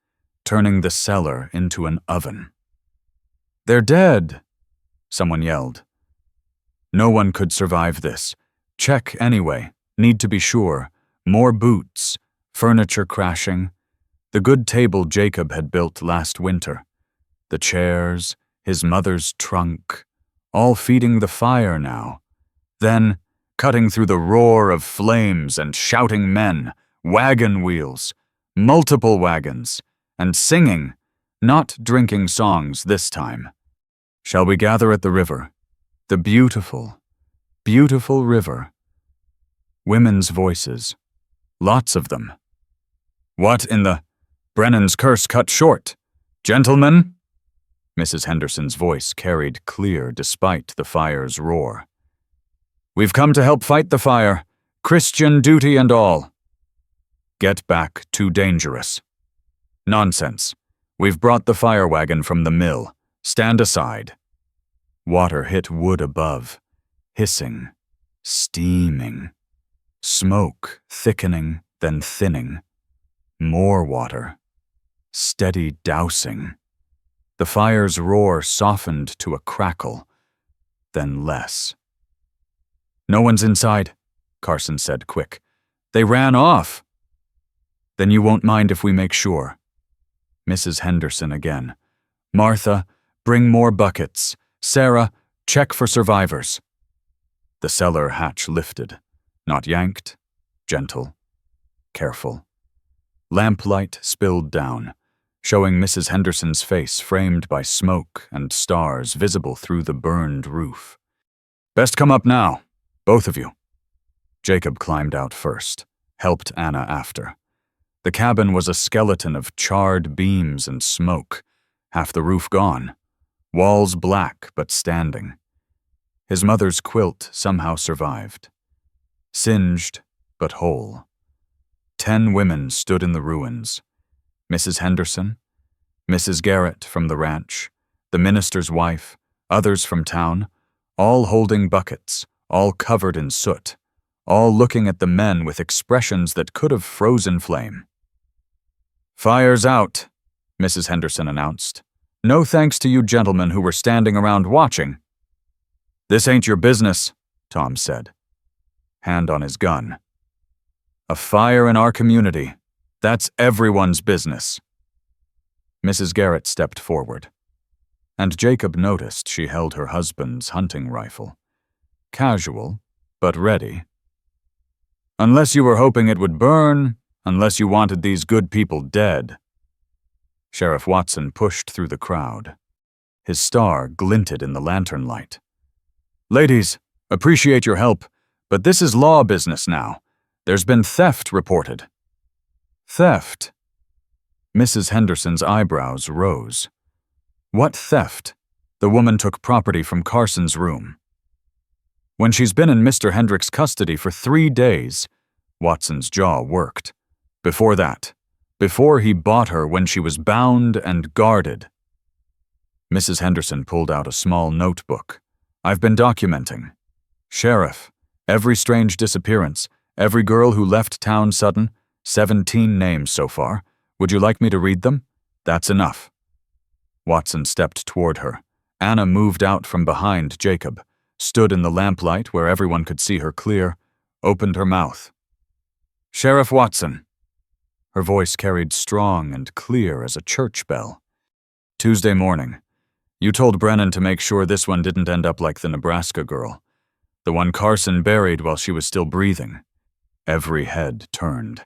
turning the cellar into an oven. They're dead, someone yelled. No one could survive this. Check anyway, need to be sure. More boots, furniture crashing. The good table Jacob had built last winter. The chairs, his mother's trunk, all feeding the fire now. Then, cutting through the roar of flames and shouting men, wagon wheels, multiple wagons, and singing, not drinking songs this time. Shall we gather at the river? The beautiful, beautiful river. Women's voices. Lots of them. What in the... Brennan's curse cut short. Gentlemen? Mrs. Henderson's voice carried clear despite the fire's roar. We've come to help fight the fire, Christian duty and all. Get back, too dangerous. Nonsense. We've brought the fire wagon from the mill. Stand aside. Water hit wood above, hissing, steaming. Smoke thickening, then thinning. More water. Steady dousing. The fire's roar softened to a crackle, then less. No one's inside, Carson said quick. They ran off. Then you won't mind if we make sure. Mrs. Henderson again. Martha, bring more buckets. Sarah, check for survivors. The cellar hatch lifted, not yanked, gentle, careful. Lamplight spilled down, showing Mrs. Henderson's face framed by smoke and stars visible through the burned roof. Best come up now, both of you. Jacob climbed out first, helped Anna after. The cabin was a skeleton of charred beams and smoke, half the roof gone, walls black but standing. His mother's quilt somehow survived. Singed but whole. 10 women stood in the ruins. Mrs. Henderson, Mrs. Garrett from the ranch, the minister's wife, others from town, all holding buckets, all covered in soot, all looking at the men with expressions that could have frozen flame. Fire's out, Mrs. Henderson announced. No thanks to you gentlemen who were standing around watching. This ain't your business, Tom said, hand on his gun. A fire in our community. That's everyone's business. Mrs. Garrett stepped forward, and Jacob noticed she held her husband's hunting rifle. Casual, but ready. Unless you were hoping it would burn, unless you wanted these good people dead. Sheriff Watson pushed through the crowd. His star glinted in the lantern light. Ladies, appreciate your help, but this is law business now. There's been theft reported. Theft? Mrs. Henderson's eyebrows rose. What theft? The woman took property from Carson's room. When she's been in Mr. Hendrick's custody for 3 days, Watson's jaw worked. Before that, before he bought her when she was bound and guarded. Mrs. Henderson pulled out a small notebook. I've been documenting. Sheriff, every strange disappearance, every girl who left town sudden, 17 names so far. Would you like me to read them? That's enough. Watson stepped toward her. Anna moved out from behind Jacob, stood in the lamplight where everyone could see her clear, opened her mouth. "Sheriff Watson." Her voice carried strong and clear as a church bell. "Tuesday morning. You told Brennan to make sure this one didn't end up like the Nebraska girl. The one Carson buried while she was still breathing." Every head turned.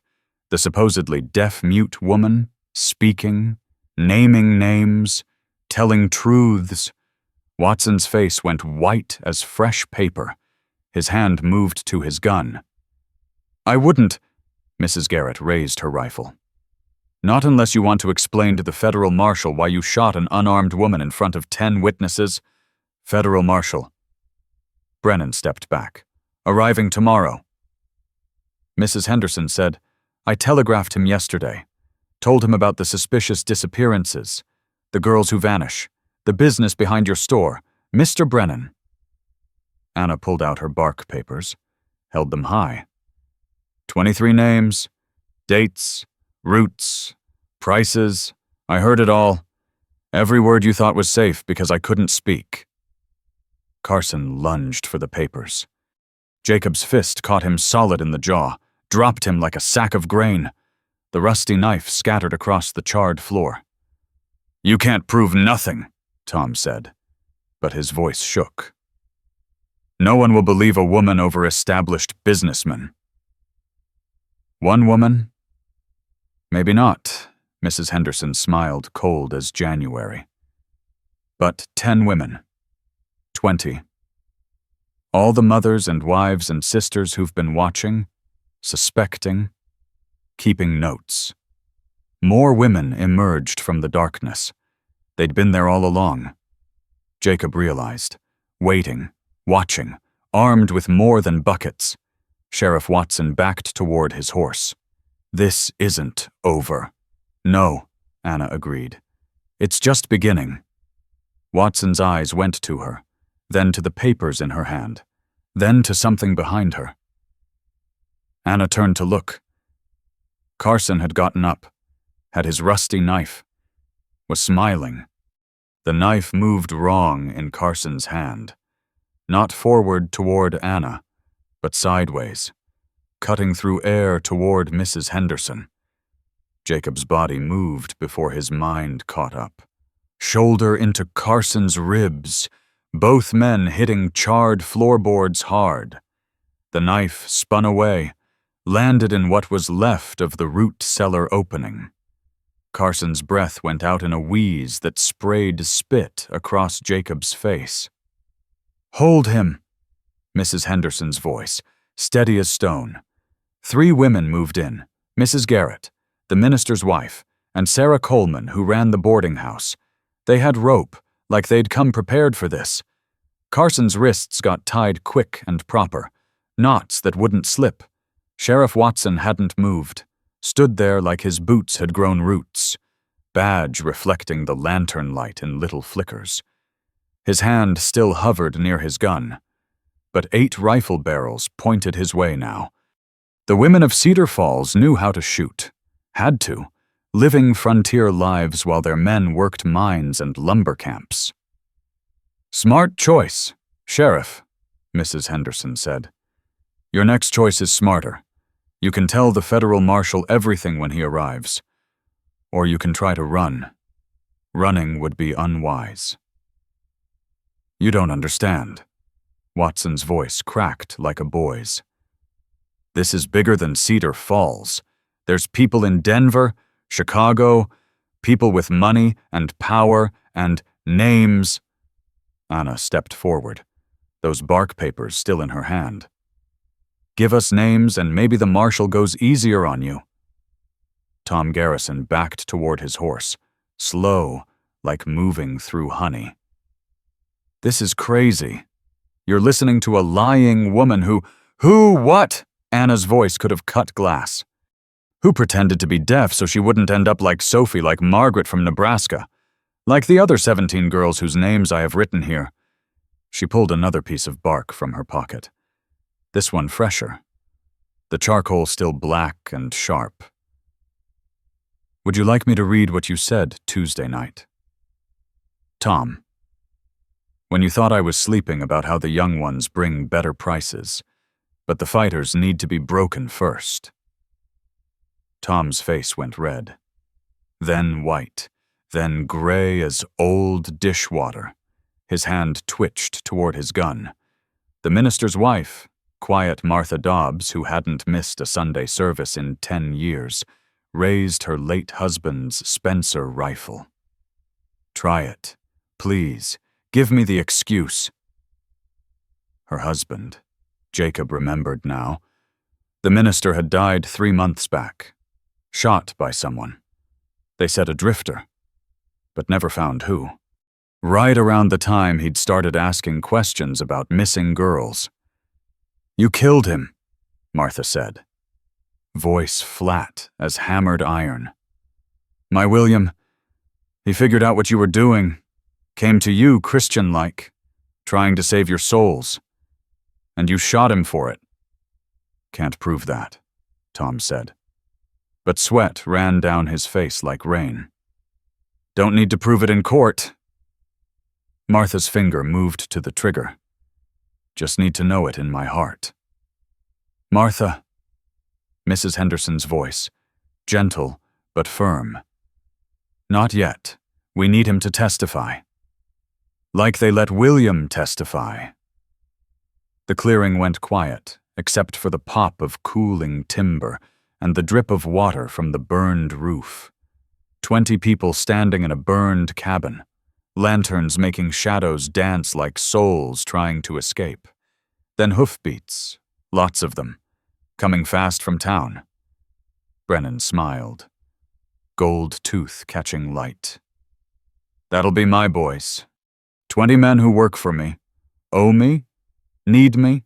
The supposedly deaf-mute woman, speaking, naming names, telling truths. Watson's face went white as fresh paper. His hand moved to his gun. "I wouldn't," Mrs. Garrett raised her rifle. "Not unless you want to explain to the federal marshal why you shot an unarmed woman in front of 10 witnesses. Federal marshal." Brennan stepped back. "Arriving tomorrow." Mrs. Henderson said, "I telegraphed him yesterday. Told him about the suspicious disappearances, the girls who vanish, the business behind your store, Mr. Brennan." Anna pulled out her bark papers, held them high. 23 names, dates, routes, prices. I heard it all. Every word you thought was safe because I couldn't speak." Carson lunged for the papers. Jacob's fist caught him solid in the jaw, dropped him like a sack of grain. The rusty knife scattered across the charred floor. "You can't prove nothing," Tom said, but his voice shook. "No one will believe a woman over established businessmen." "One woman? Maybe not," Mrs. Henderson smiled, cold as January. "But 10 women. 20. All the mothers and wives and sisters who've been watching, suspecting, keeping notes. More women emerged from the darkness. They'd been there all along. Jacob realized, waiting, watching, armed with more than buckets. Sheriff Watson backed toward his horse. "This isn't over." "No," Anna agreed. "It's just beginning." Watson's eyes went to her, then to the papers in her hand, then to something behind her. Anna turned to look. Carson had gotten up, had his rusty knife, was smiling. The knife moved wrong in Carson's hand, not forward toward Anna, but sideways, cutting through air toward Mrs. Henderson. Jacob's body moved before his mind caught up. Shoulder into Carson's ribs, both men hitting charred floorboards hard. The knife spun away, landed in what was left of the root cellar opening. Carson's breath went out in a wheeze that sprayed spit across Jacob's face. "Hold him," Mrs. Henderson's voice, steady as stone. 3 women moved in, Mrs. Garrett, the minister's wife, and Sarah Coleman, who ran the boarding house. They had rope, like they'd come prepared for this. Carson's wrists got tied quick and proper, knots that wouldn't slip. Sheriff Watson hadn't moved, stood there like his boots had grown roots, badge reflecting the lantern light in little flickers. His hand still hovered near his gun, but 8 rifle barrels pointed his way now. The women of Cedar Falls knew how to shoot, had to, living frontier lives while their men worked mines and lumber camps. "Smart choice, Sheriff," Mrs. Henderson said. "Your next choice is smarter. You can tell the federal marshal everything when he arrives. Or you can try to run. Running would be unwise." "You don't understand." Watson's voice cracked like a boy's. "This is bigger than Cedar Falls. There's people in Denver, Chicago, people with money and power and names." Anna stepped forward, those bark papers still in her hand. "Give us names and maybe the marshal goes easier on you." Tom Garrison backed toward his horse, slow, like moving through honey. "This is crazy. You're listening to a lying woman who what?" Anna's voice could have cut glass. "Who pretended to be deaf so she wouldn't end up like Sophie, like Margaret from Nebraska, like the other 17 girls whose names I have written here." She pulled another piece of bark from her pocket. This one fresher. The charcoal still black and sharp. "Would you like me to read what you said Tuesday night?" Tom. When you thought I was sleeping about how the young ones bring better prices, but the fighters need to be broken first. Tom's face went red, then white, then gray as old dishwater. His hand twitched toward his gun. The minister's wife, quiet Martha Dobbs, who hadn't missed a Sunday service in 10 years, raised her late husband's Spencer rifle. "Try it. Please, give me the excuse." Her husband, Jacob remembered now. The minister had died 3 months back, shot by someone. They said a drifter, but never found who. Right around the time he'd started asking questions about missing girls. "You killed him," Martha said, voice flat as hammered iron. "My William, he figured out what you were doing, came to you Christian-like, trying to save your souls, and you shot him for it." "Can't prove that," Tom said. But sweat ran down his face like rain. "Don't need to prove it in court." Martha's finger moved to the trigger. "Just need to know it in my heart." "Martha," Mrs. Henderson's voice, gentle but firm. "Not yet. We need him to testify. Like they let William testify." The clearing went quiet, except for the pop of cooling timber and the drip of water from the burned roof. 20 people standing in a burned cabin, lanterns making shadows dance like souls trying to escape. Then hoofbeats, lots of them, coming fast from town. Brennan smiled, gold tooth catching light. "That'll be my boys. 20 men who work for me, owe me, need me.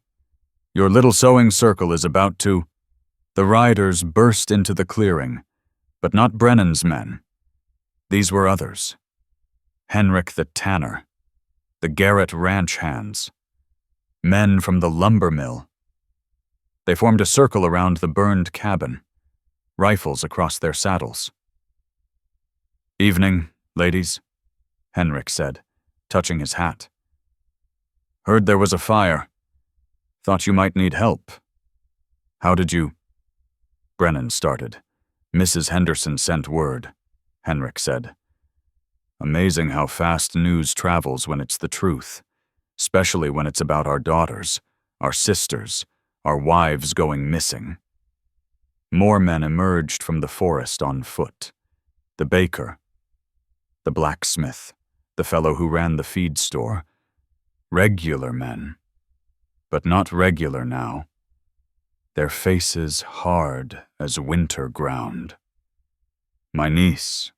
Your little sewing circle is about to—" The riders burst into the clearing, but not Brennan's men. These were others. Henrik the tanner, the Garrett ranch hands, men from the lumber mill. They formed a circle around the burned cabin, rifles across their saddles. "Evening, ladies," Henrik said, touching his hat. "Heard there was a fire. Thought you might need help. How did you—" Brennan started. "Mrs. Henderson sent word," Henrik said. "Amazing how fast news travels when it's the truth, especially when it's about our daughters, our sisters, our wives going missing." More men emerged from the forest on foot. The baker, the blacksmith, the fellow who ran the feed store. Regular men, but not regular now. Their faces hard as winter ground. "My niece,"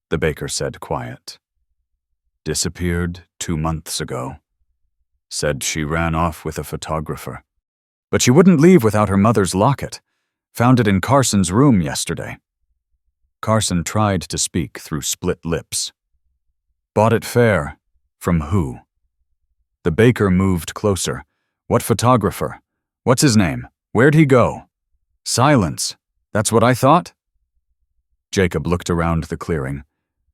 the baker said quiet. "Disappeared 2 months ago. Said she ran off with a photographer. But she wouldn't leave without her mother's locket. Found it in Carson's room yesterday." Carson tried to speak through split lips. "Bought it fair. From who?" The baker moved closer. "What photographer? What's his name? Where'd he go?" "Silence. That's what I thought." Jacob looked around the clearing.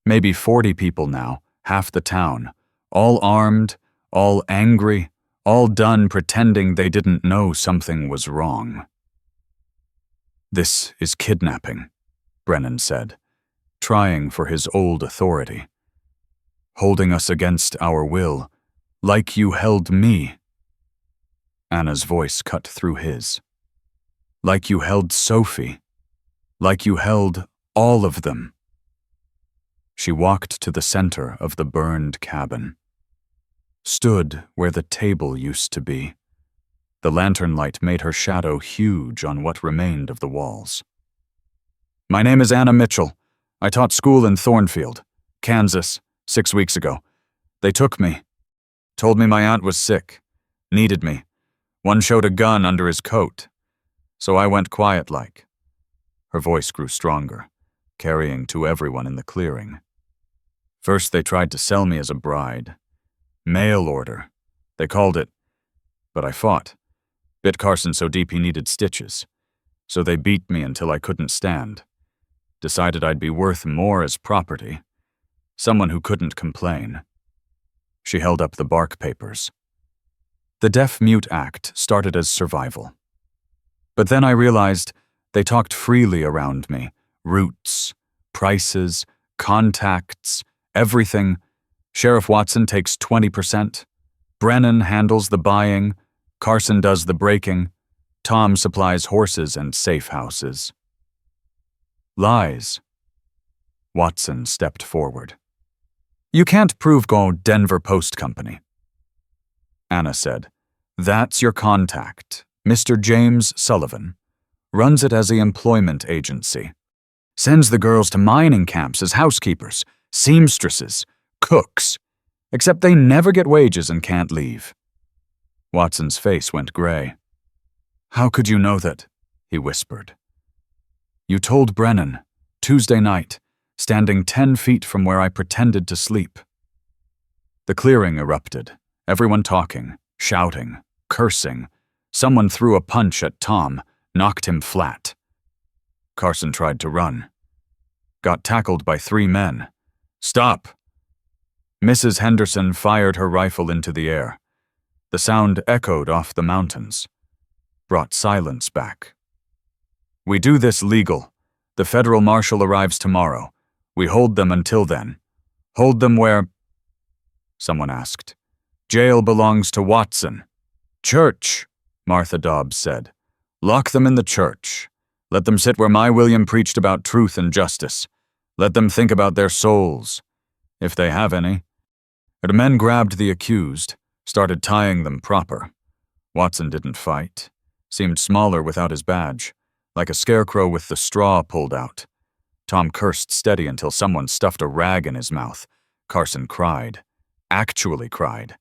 Maybe 40 people now, half the town, all armed, all angry, all done pretending they didn't know something was wrong. "This is kidnapping," Brennan said, trying for his old authority. "Holding us against our will, like you held me." Anna's voice cut through his. "Like you held Sophie. Like you held all of them." She walked to the center of the burned cabin. Stood where the table used to be. The lantern light made her shadow huge on what remained of the walls. "My name is Anna Mitchell. I taught school in Thornfield, Kansas, 6 weeks ago. They took me. Told me my aunt was sick. Needed me. One showed a gun under his coat. So I went quiet-like." Her voice grew stronger, carrying to everyone in the clearing. "First they tried to sell me as a bride. Mail order, they called it. But I fought. Bit Carson so deep he needed stitches. So they beat me until I couldn't stand. Decided I'd be worth more as property. Someone who couldn't complain. She held up the bark papers. The Deaf-Mute Act started as survival. But then I realized they talked freely around me. Routes, prices, contacts, everything. Sheriff Watson takes 20%. Brennan handles the buying. Carson does the breaking. Tom supplies horses and safe houses. Lies. Watson stepped forward. You can't prove go Denver Post Company. Anna said, That's your contact, Mr. James Sullivan. Runs it as the employment agency. Sends the girls to mining camps as housekeepers, seamstresses, cooks, except they never get wages and can't leave. Watson's face went gray. How could you know that? He whispered. You told Brennan, Tuesday night, standing 10 feet from where I pretended to sleep. The clearing erupted, everyone talking, shouting, cursing. Someone threw a punch at Tom, knocked him flat. Carson tried to run. Got tackled by 3 men. Stop! Mrs. Henderson fired her rifle into the air. The sound echoed off the mountains. Brought silence back. We do this legal. The federal marshal arrives tomorrow. We hold them until then. Hold them where? Someone asked. Jail belongs to Watson. Church, Martha Dobbs said. Lock them in the church. Let them sit where my William preached about truth and justice. Let them think about their souls, if they have any. The men grabbed the accused, started tying them proper. Watson didn't fight. Seemed smaller without his badge, like a scarecrow with the straw pulled out. Tom cursed steady until someone stuffed a rag in his mouth. Carson cried. Actually cried.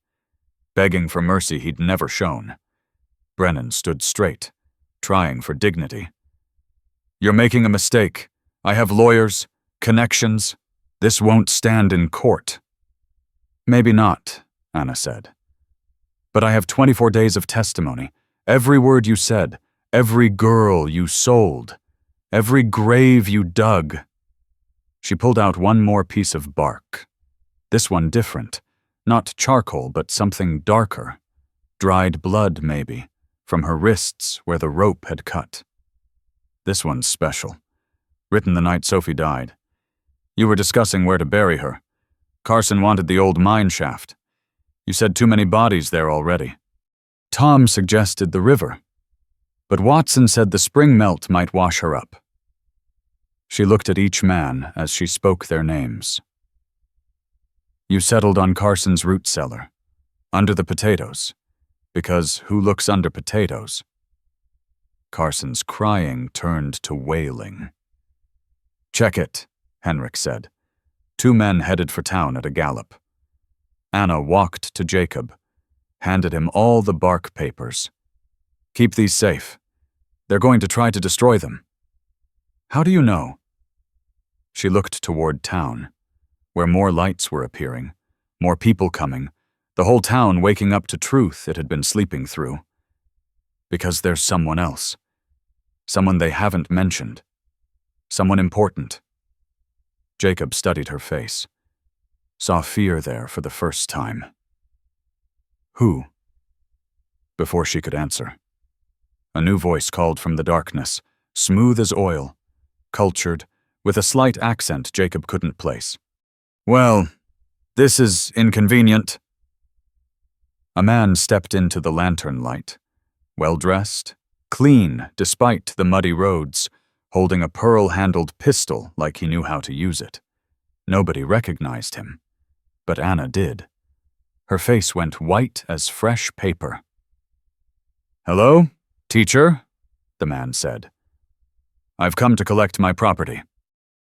Begging for mercy he'd never shown. Brennan stood straight, trying for dignity. You're making a mistake. I have lawyers, connections. This won't stand in court. Maybe not, Anna said. But I have 24 days of testimony. Every word you said, every girl you sold, every grave you dug. She pulled out one more piece of bark. This one different. Not charcoal, but something darker. Dried blood, maybe, from her wrists where the rope had cut. This one's special. Written the night Sophie died. You were discussing where to bury her. Carson wanted the old mine shaft. You said too many bodies there already. Tom suggested the river, but Watson said the spring melt might wash her up. She looked at each man as she spoke their names. You settled on Carson's root cellar, under the potatoes, because who looks under potatoes? Carson's crying turned to wailing. Check it, Henrik said. 2 men headed for town at a gallop. Anna walked to Jacob, handed him all the bark papers. Keep these safe. They're going to try to destroy them. How do you know? She looked toward town, where more lights were appearing, more people coming, the whole town waking up to truth it had been sleeping through. Because there's someone else. Someone they haven't mentioned. Someone important. Jacob studied her face. Saw fear there for the first time. Who? Before she could answer, a new voice called from the darkness, smooth as oil, cultured, with a slight accent Jacob couldn't place. Well, this is inconvenient. A man stepped into the lantern light, well-dressed, clean despite the muddy roads, holding a pearl-handled pistol like he knew how to use it. Nobody recognized him, but Anna did. Her face went white as fresh paper. Hello, teacher, the man said. I've come to collect my property.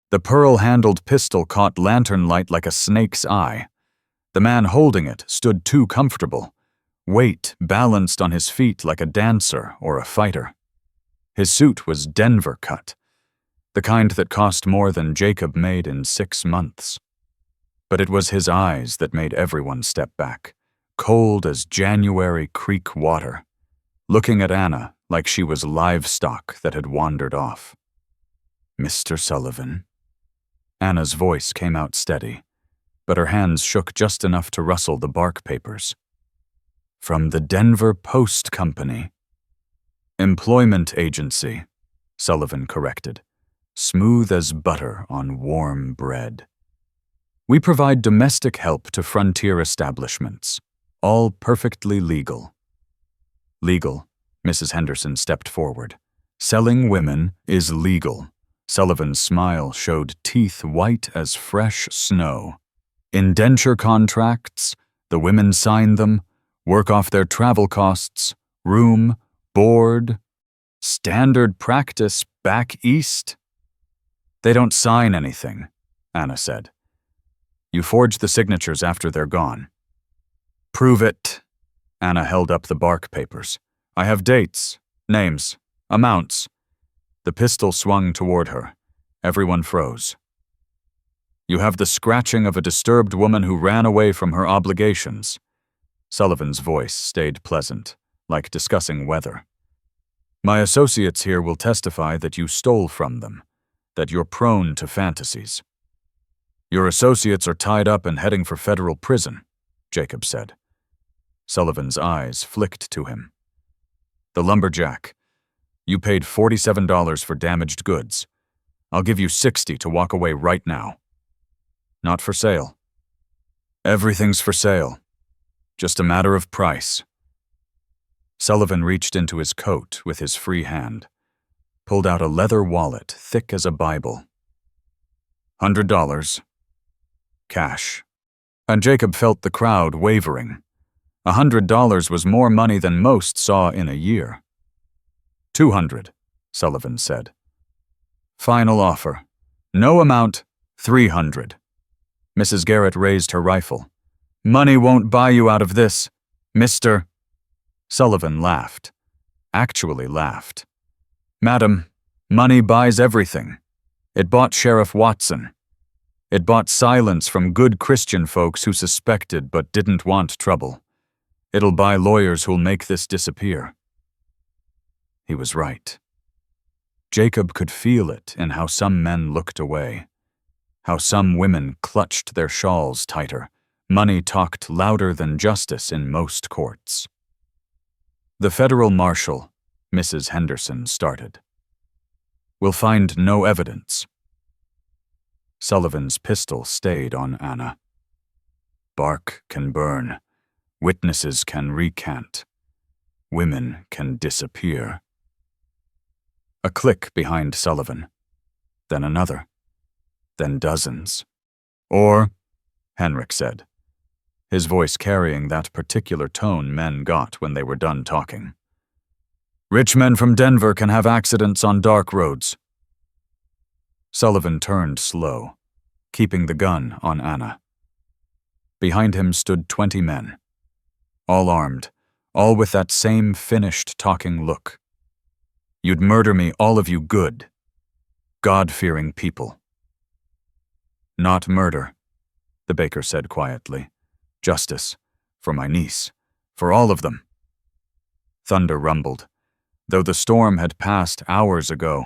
The pearl-handled pistol caught lantern light like a snake's eye. The man holding it stood too comfortable, weight balanced on his feet like a dancer or a fighter. His suit was Denver cut, the kind that cost more than Jacob made in 6 months. But it was his eyes that made everyone step back, cold as January creek water, looking at Anna like she was livestock that had wandered off. Mr. Sullivan. Anna's voice came out steady. but her hands shook just enough to rustle the bark papers. From the Denver Post Company. Employment Agency, Sullivan corrected, smooth as butter on warm bread. We provide domestic help to frontier establishments, all perfectly legal. Legal, Mrs. Henderson stepped forward. Selling women is legal. Sullivan's smile showed teeth white as fresh snow. Indenture contracts, the women sign them, work off their travel costs, room, board. Standard practice back east? They don't sign anything, Anna said. You forge the signatures after they're gone. Prove it. Anna held up the bark papers. I have dates, names, amounts. The pistol swung toward her. Everyone froze. You have the scratching of a disturbed woman who ran away from her obligations. Sullivan's voice stayed pleasant, like discussing weather. My associates here will testify that you stole from them, that you're prone to fantasies. Your associates are tied up and heading for federal prison, Jacob said. Sullivan's eyes flicked to him. The Lumberjack. You paid $47 for damaged goods. I'll give you $60 to walk away right now. Not for sale. Everything's for sale. Just a matter of price. Sullivan reached into his coat with his free hand, pulled out a leather wallet thick as a Bible. $100. Cash. And Jacob felt the crowd wavering. $100 was more money than most saw in a year. $200, Sullivan said. Final offer. No amount, $300. Mrs. Garrett raised her rifle. Money won't buy you out of this, Mr. Sullivan laughed. Actually laughed. Madam, money buys everything. It bought Sheriff Watson. It bought silence from good Christian folks who suspected but didn't want trouble. It'll buy lawyers who'll make this disappear. He was right. Jacob could feel it in how some men looked away, how some women clutched their shawls tighter. Money talked louder than justice in most courts. The federal marshal, Mrs. Henderson, started. We'll find no evidence. Sullivan's pistol stayed on Anna. Bark can burn. Witnesses can recant. Women can disappear. A click behind Sullivan. Then another. Then dozens. Or, Henrik said, his voice carrying that particular tone men got when they were done talking. Rich men from Denver can have accidents on dark roads. Sullivan turned slow, keeping the gun on Anna. Behind him stood 20 men, all armed, all with that same finished talking look. You'd murder me, all of you good, God-fearing people. Not murder, the baker said quietly. Justice, for my niece, for all of them. Thunder rumbled, though the storm had passed hours ago.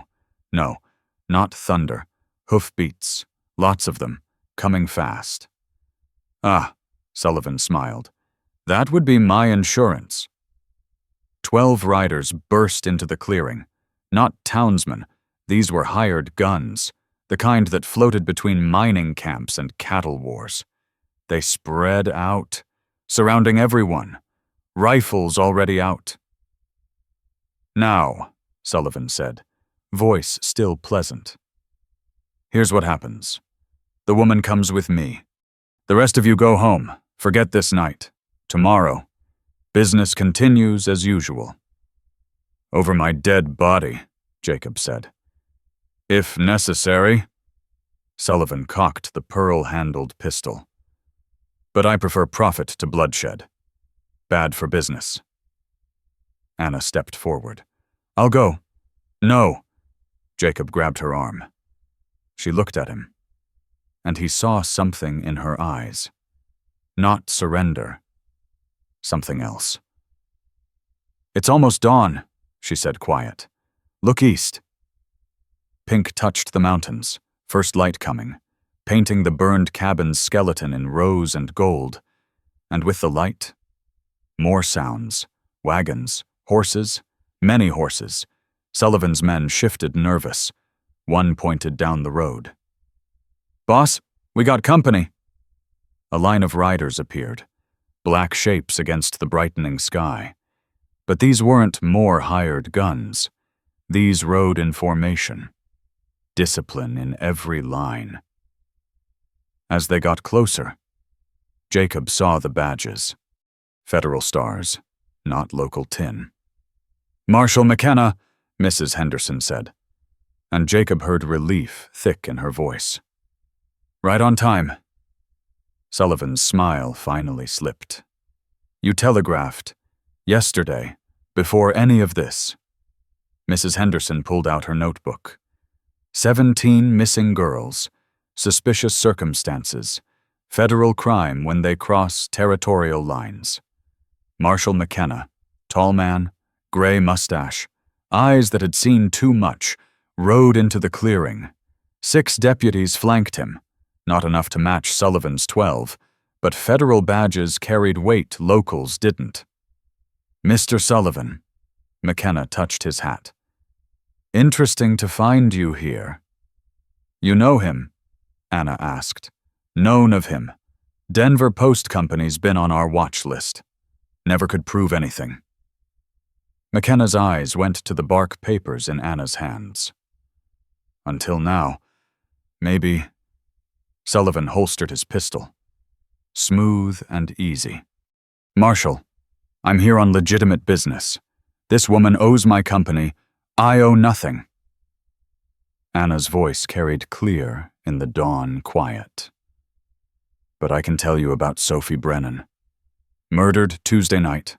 No, not thunder, hoofbeats, lots of them, coming fast. Ah, Sullivan smiled. That would be my insurance. 12 riders burst into the clearing. Not townsmen, these were hired guns, the kind that floated between mining camps and cattle wars. They spread out, surrounding everyone, rifles already out. Now, Sullivan said, voice still pleasant. Here's what happens. The woman comes with me. The rest of you go home. Forget this night. Tomorrow, business continues as usual. Over my dead body, Jacob said. If necessary. Sullivan cocked the pearl-handled pistol. But I prefer profit to bloodshed. Bad for business. Anna stepped forward. I'll go. No. Jacob grabbed her arm. She looked at him, and he saw something in her eyes. Not surrender. Something else. It's almost dawn, she said quiet. Look east. Pink touched the mountains, first light coming. painting the burned cabin's skeleton in rose and gold, and with the light, more sounds, wagons, horses, many horses. Sullivan's men shifted nervous. One pointed down the road. "Boss, we got company." A line of riders appeared, black shapes against the brightening sky. But these weren't more hired guns. These rode in formation, discipline in every line. As they got closer, Jacob saw the badges. Federal stars, not local tin. "Marshal McKenna," Mrs. Henderson said, and Jacob heard relief thick in her voice. "Right on time." Sullivan's smile finally slipped. "You telegraphed yesterday, before any of this." Mrs. Henderson pulled out her notebook. 17 missing girls, suspicious circumstances, federal crime when they cross territorial lines. Marshal McKenna, tall man, gray mustache, eyes that had seen too much, rode into the clearing. 6 deputies flanked him, not enough to match Sullivan's 12, but federal badges carried weight locals didn't. "Mr. Sullivan," McKenna touched his hat. "Interesting to find you here." "You know him?" Anna asked. "Known of him. Denver Post Company's been on our watch list. Never could prove anything." McKenna's eyes went to the bark papers in Anna's hands. "Until now. Maybe." Sullivan holstered his pistol. Smooth and easy. "Marshal, I'm here on legitimate business. This woman owes my company. I owe nothing." Anna's voice carried clear in the dawn quiet. "But I can tell you about Sophie Brennan. Murdered Tuesday night.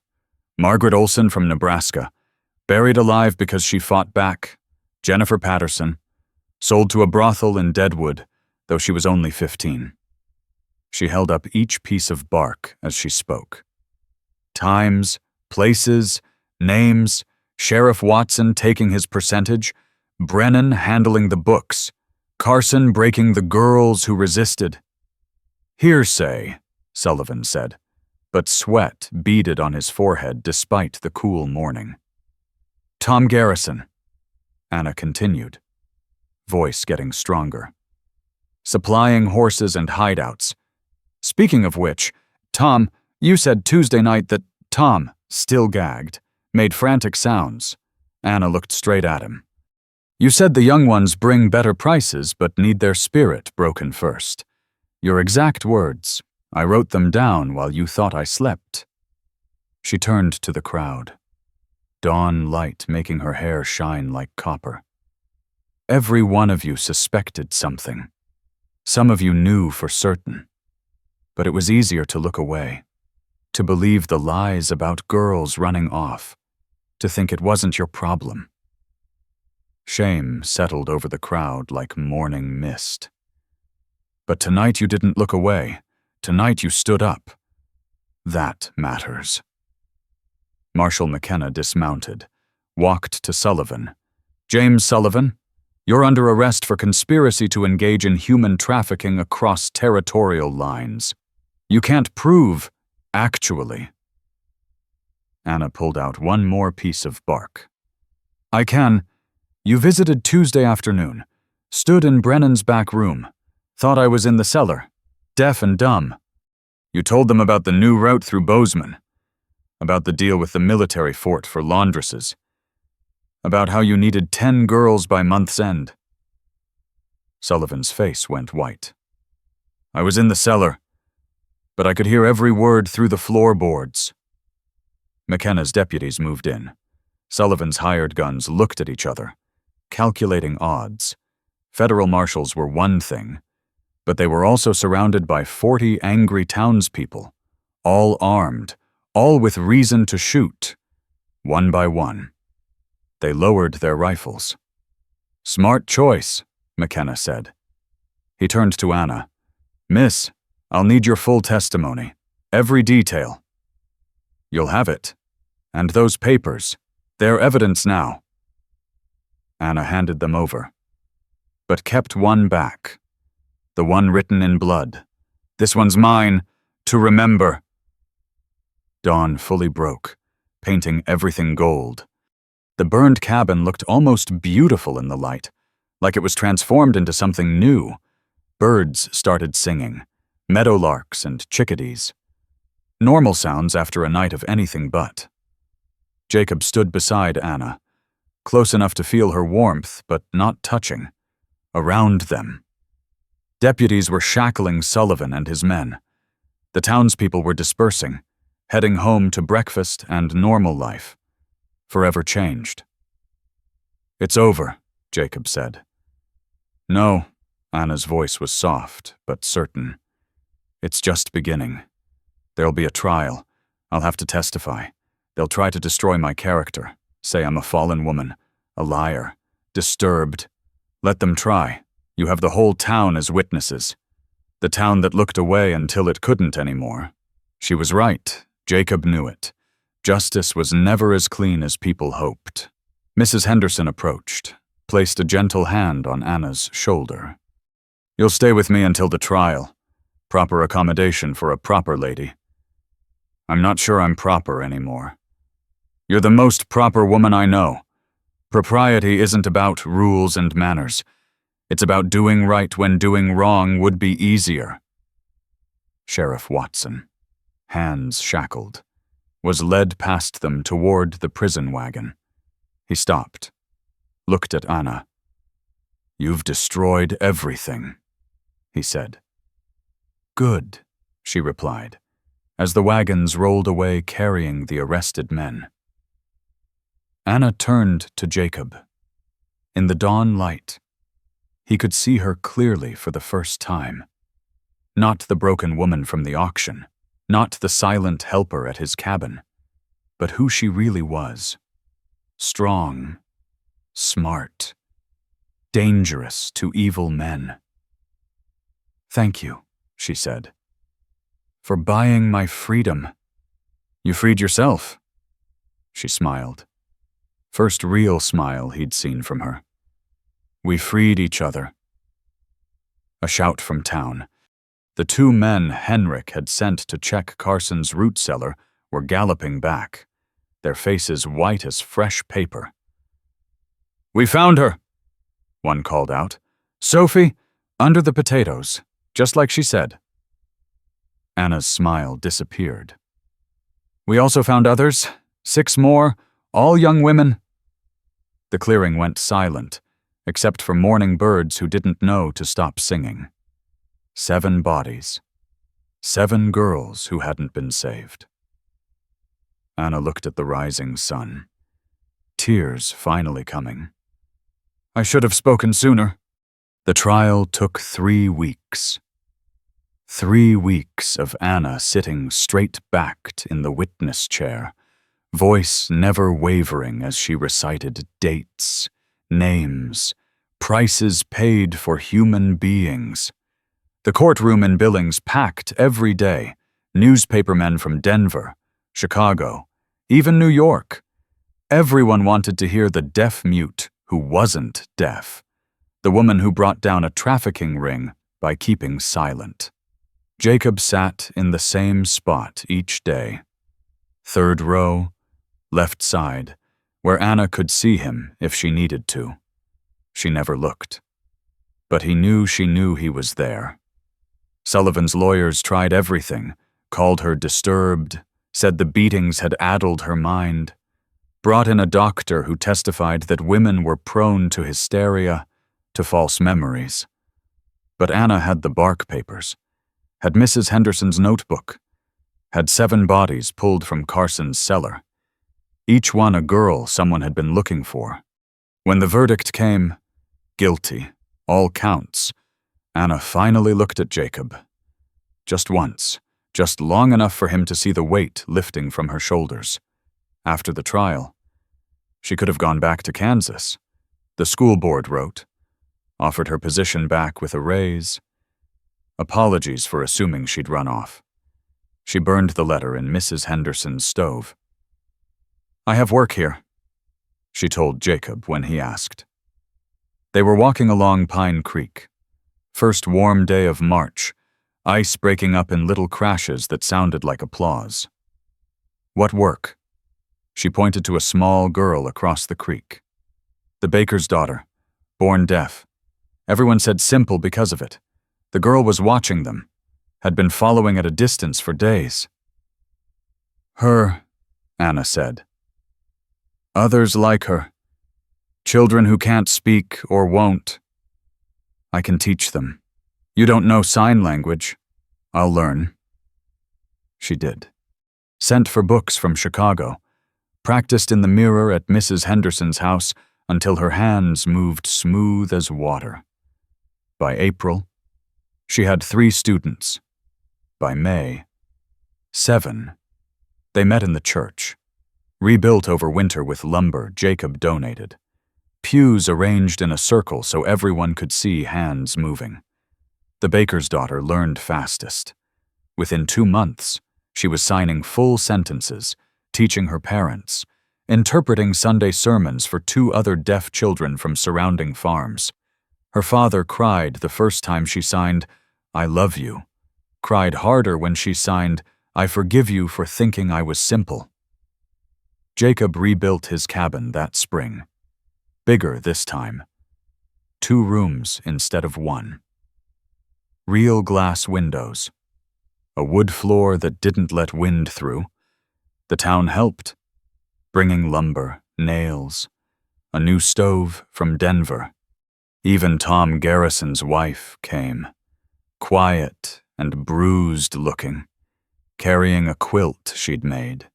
Margaret Olson from Nebraska. Buried alive because she fought back. Jennifer Patterson. Sold to a brothel in Deadwood, though she was only 15. She held up each piece of bark as she spoke. Times, places, names, Sheriff Watson taking his percentage, Brennan handling the books, Carson breaking the girls who resisted. "Hearsay," Sullivan said, but sweat beaded on his forehead despite the cool morning. "Tom Garrison," Anna continued, voice getting stronger. "Supplying horses and hideouts. Speaking of which, Tom, you said Tuesday night that Tom, still gagged, made frantic sounds." Anna looked straight at him. "You said the young ones bring better prices but need their spirit broken first. Your exact words. I wrote them down while you thought I slept." She turned to the crowd. Dawn light making her hair shine like copper. "Every one of you suspected something. Some of you knew for certain. But it was easier to look away, to believe the lies about girls running off, to think it wasn't your problem." Shame settled over the crowd like morning mist. "But tonight you didn't look away. Tonight you stood up. That matters." Marshal McKenna dismounted, walked to Sullivan. "James Sullivan, you're under arrest for conspiracy to engage in human trafficking across territorial lines. You can't prove, actually." Anna pulled out one more piece of bark. "I can. You visited Tuesday afternoon, stood in Brennan's back room, thought I was in the cellar, deaf and dumb. You told them about the new route through Bozeman, about the deal with the military fort for laundresses, about how you needed 10 girls by month's end." Sullivan's face went white. "I was in the cellar, but I could hear every word through the floorboards." McKenna's deputies moved in. Sullivan's hired guns looked at each other, calculating odds. Federal marshals were one thing, but they were also surrounded by 40 angry townspeople, all armed, all with reason to shoot. One by one, they lowered their rifles. "Smart choice," McKenna said. He turned to Anna. "Miss, I'll need your full testimony, every detail." "You'll have it. And those papers, they're evidence now." Anna handed them over, but kept one back. The one written in blood. This one's mine, to remember. Dawn fully broke, painting everything gold. The burned cabin looked almost beautiful in the light, like it was transformed into something new. Birds started singing, meadowlarks and chickadees. Normal sounds after a night of anything but. Jacob stood beside Anna, close enough to feel her warmth, but not touching. Around them. Deputies were shackling Sullivan and his men. The townspeople were dispersing, heading home to breakfast and normal life, forever changed. "It's over," Jacob said. "No," Anna's voice was soft, but certain. "It's just beginning. There'll be a trial. I'll have to testify. They'll try to destroy my character, say I'm a fallen woman, a liar, disturbed. Let them try. You have the whole town as witnesses. The town that looked away until it couldn't anymore." She was right. Jacob knew it. Justice was never as clean as people hoped. Mrs. Henderson approached, placed a gentle hand on Anna's shoulder. "You'll stay with me until the trial. Proper accommodation for a proper lady." "I'm not sure I'm proper anymore." "You're the most proper woman I know. Propriety isn't about rules and manners. It's about doing right when doing wrong would be easier." Sheriff Watson, hands shackled, was led past them toward the prison wagon. He stopped, looked at Anna. "You've destroyed everything," he said. "Good," she replied, as the wagons rolled away carrying the arrested men. Anna turned to Jacob. In the dawn light, he could see her clearly for the first time. Not the broken woman from the auction, not the silent helper at his cabin, but who she really was. Strong, smart, dangerous to evil men. "Thank you," she said, "for buying my freedom." "You freed yourself." She smiled. First real smile he'd seen from her. "We freed each other." A shout from town. The two men Henrik had sent to check Carson's root cellar were galloping back, their faces white as fresh paper. "We found her," one called out. "Sophie, under the potatoes, just like she said." Anna's smile disappeared. "We also found others, 6 more, all young women." The clearing went silent, except for mourning birds who didn't know to stop singing. 7 bodies. 7 girls who hadn't been saved. Anna looked at the rising sun. Tears finally coming. "I should have spoken sooner." The trial took 3 weeks. 3 weeks of Anna sitting straight-backed in the witness chair, voice never wavering as she recited dates, names, prices paid for human beings. The courtroom in Billings packed every day, newspapermen from Denver, Chicago, even New York. Everyone wanted to hear the deaf-mute who wasn't deaf, the woman who brought down a trafficking ring by keeping silent. Jacob sat in the same spot each day. 3rd row, left side, where Anna could see him if she needed to. She never looked. But he knew she knew he was there. Sullivan's lawyers tried everything, called her disturbed, said the beatings had addled her mind, brought in a doctor who testified that women were prone to hysteria, to false memories. But Anna had the bark papers, had Mrs. Henderson's notebook, had 7 bodies pulled from Carson's cellar, each one a girl someone had been looking for. When the verdict came, guilty, all counts, Anna finally looked at Jacob. Just once, just long enough for him to see the weight lifting from her shoulders. After the trial, she could have gone back to Kansas. The school board wrote, offered her position back with a raise. Apologies for assuming she'd run off. She burned the letter in Mrs. Henderson's stove. "I have work here," she told Jacob when he asked. They were walking along Pine Creek. First warm day of March, ice breaking up in little crashes that sounded like applause. What work? She pointed to a small girl across the creek. The baker's daughter, born deaf. Everyone said simple because of it. The girl was watching them, had been following at a distance for days. Her, Anna said. Others like her. Children who can't speak or won't. I can teach them. You don't know sign language. I'll learn. She did. Sent for books from Chicago. Practiced in the mirror at Mrs. Henderson's house until her hands moved smooth as water. By April, she had 3 students. By May, 7. They met in the church. Rebuilt over winter with lumber Jacob donated. Pews arranged in a circle so everyone could see hands moving. The baker's daughter learned fastest. Within 2 months, she was signing full sentences, teaching her parents, interpreting Sunday sermons for 2 other deaf children from surrounding farms. Her father cried the first time she signed, I love you, cried harder when she signed, I forgive you for thinking I was simple. Jacob rebuilt his cabin that spring. Bigger this time. 2 rooms instead of 1. Real glass windows. A wood floor that didn't let wind through. The town helped, bringing lumber, nails, a new stove from Denver. Even Tom Garrison's wife came, quiet and bruised looking, carrying a quilt she'd made.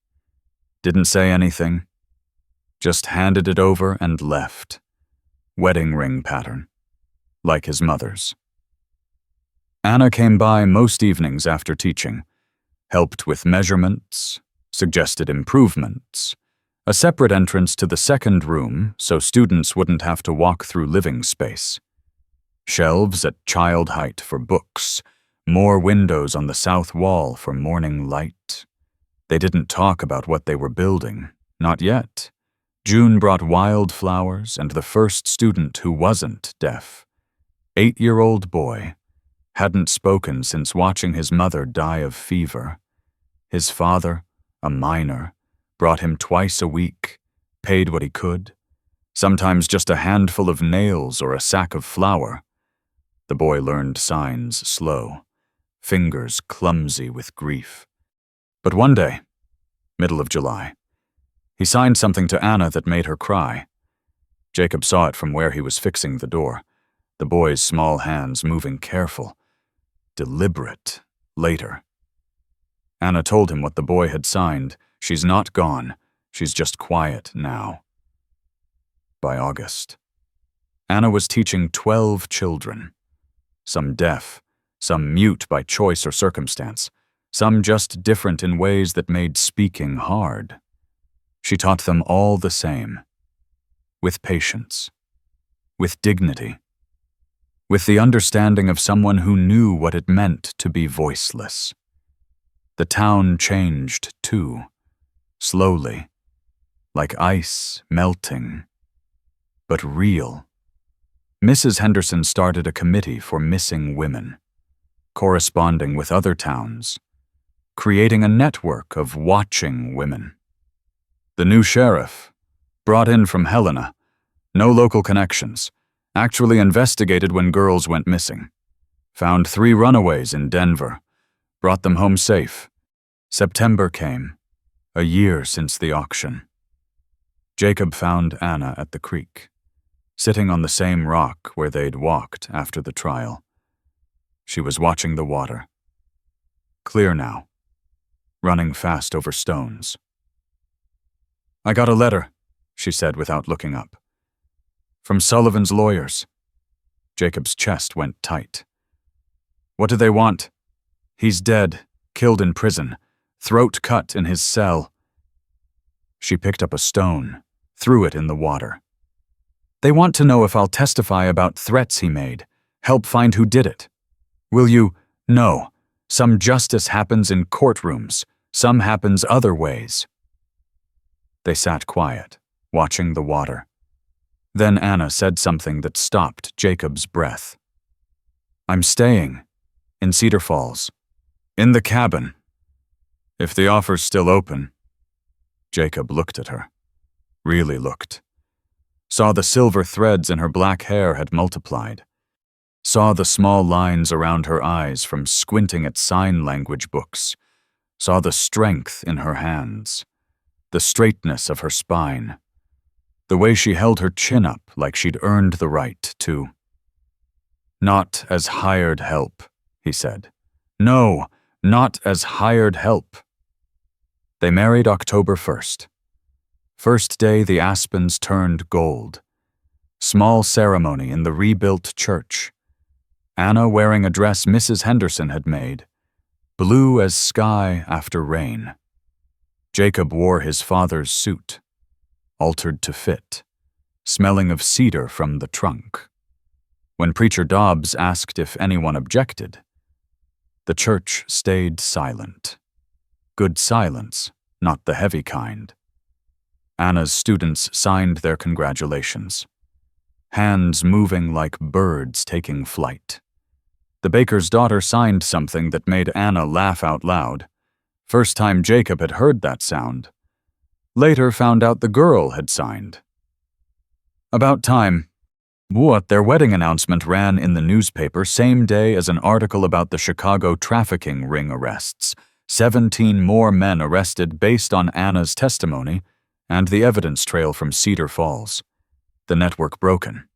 Didn't say anything, just handed it over and left. Wedding ring pattern, like his mother's. Anna came by most evenings after teaching, helped with measurements, suggested improvements, a separate entrance to the second room so students wouldn't have to walk through living space. Shelves at child height for books, more windows on the south wall for morning light. They didn't talk about what they were building, not yet. June brought wildflowers and the first student who wasn't deaf. 8-year-old boy. Hadn't spoken since watching his mother die of fever. His father, a miner, brought him twice a week, paid what he could, sometimes just a handful of nails or a sack of flour. The boy learned signs slow, fingers clumsy with grief. But one day, middle of July, he signed something to Anna that made her cry. Jacob saw it from where he was fixing the door, the boy's small hands moving careful, deliberate, later. Anna told him what the boy had signed. She's not gone. She's just quiet now. By August, Anna was teaching 12 children. Some deaf, some mute by choice or circumstance, some just different in ways that made speaking hard. She taught them all the same, with patience, with dignity, with the understanding of someone who knew what it meant to be voiceless. The town changed, too, slowly, like ice melting, but real. Mrs. Henderson started a committee for missing women, corresponding with other towns, creating a network of watching women. The new sheriff, brought in from Helena, no local connections, actually investigated when girls went missing. Found 3 runaways in Denver, brought them home safe. September came, a year since the auction. Jacob found Anna at the creek, sitting on the same rock where they'd walked after the trial. She was watching the water. Clear now, running fast over stones. I got a letter, she said without looking up. From Sullivan's lawyers. Jacob's chest went tight. What do they want? He's dead, killed in prison, throat cut in his cell. She picked up a stone, threw it in the water. They want to know if I'll testify about threats he made, help find who did it. Will you? No. Some justice happens in courtrooms, some happens other ways. They sat quiet, watching the water. Then Anna said something that stopped Jacob's breath. I'm staying. In Cedar Falls. In the cabin. If the offer's still open. Jacob looked at her. Really looked. Saw the silver threads in her black hair had multiplied. Saw the small lines around her eyes from squinting at sign language books. Saw the strength in her hands. The straightness of her spine. The way she held her chin up like she'd earned the right to. Not as hired help, he said. No, not as hired help. They married October 1st. First day the aspens turned gold. Small ceremony in the rebuilt church. Anna wearing a dress Mrs. Henderson had made, blue as sky after rain. Jacob wore his father's suit, altered to fit, smelling of cedar from the trunk. When Preacher Dobbs asked if anyone objected, the church stayed silent. Good silence, not the heavy kind. Anna's students signed their congratulations, hands moving like birds taking flight. The baker's daughter signed something that made Anna laugh out loud. First time Jacob had heard that sound. Later found out the girl had signed. About time. Their wedding announcement ran in the newspaper same day as an article about the Chicago trafficking ring arrests. 17 more men arrested based on Anna's testimony and the evidence trail from Cedar Falls. The network broken.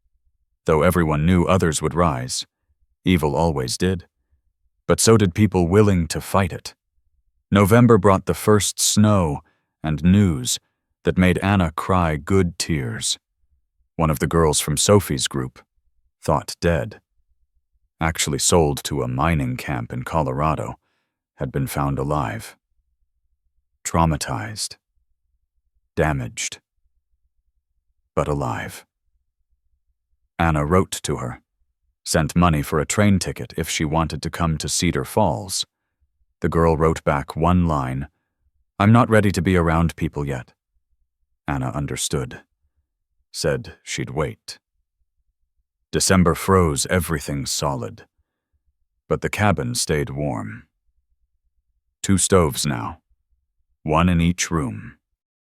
Though everyone knew others would rise. Evil always did. But so did people willing to fight it. November brought the first snow and news that made Anna cry good tears. One of the girls from Sophie's group, thought dead, actually sold to a mining camp in Colorado, had been found alive. Traumatized. Damaged. But alive. Anna wrote to her, sent money for a train ticket if she wanted to come to Cedar Falls. The girl wrote back one line, "I'm not ready to be around people yet." Anna understood. Said she'd wait. December froze everything solid, but the cabin stayed warm. 2 stoves now, 1 in each room.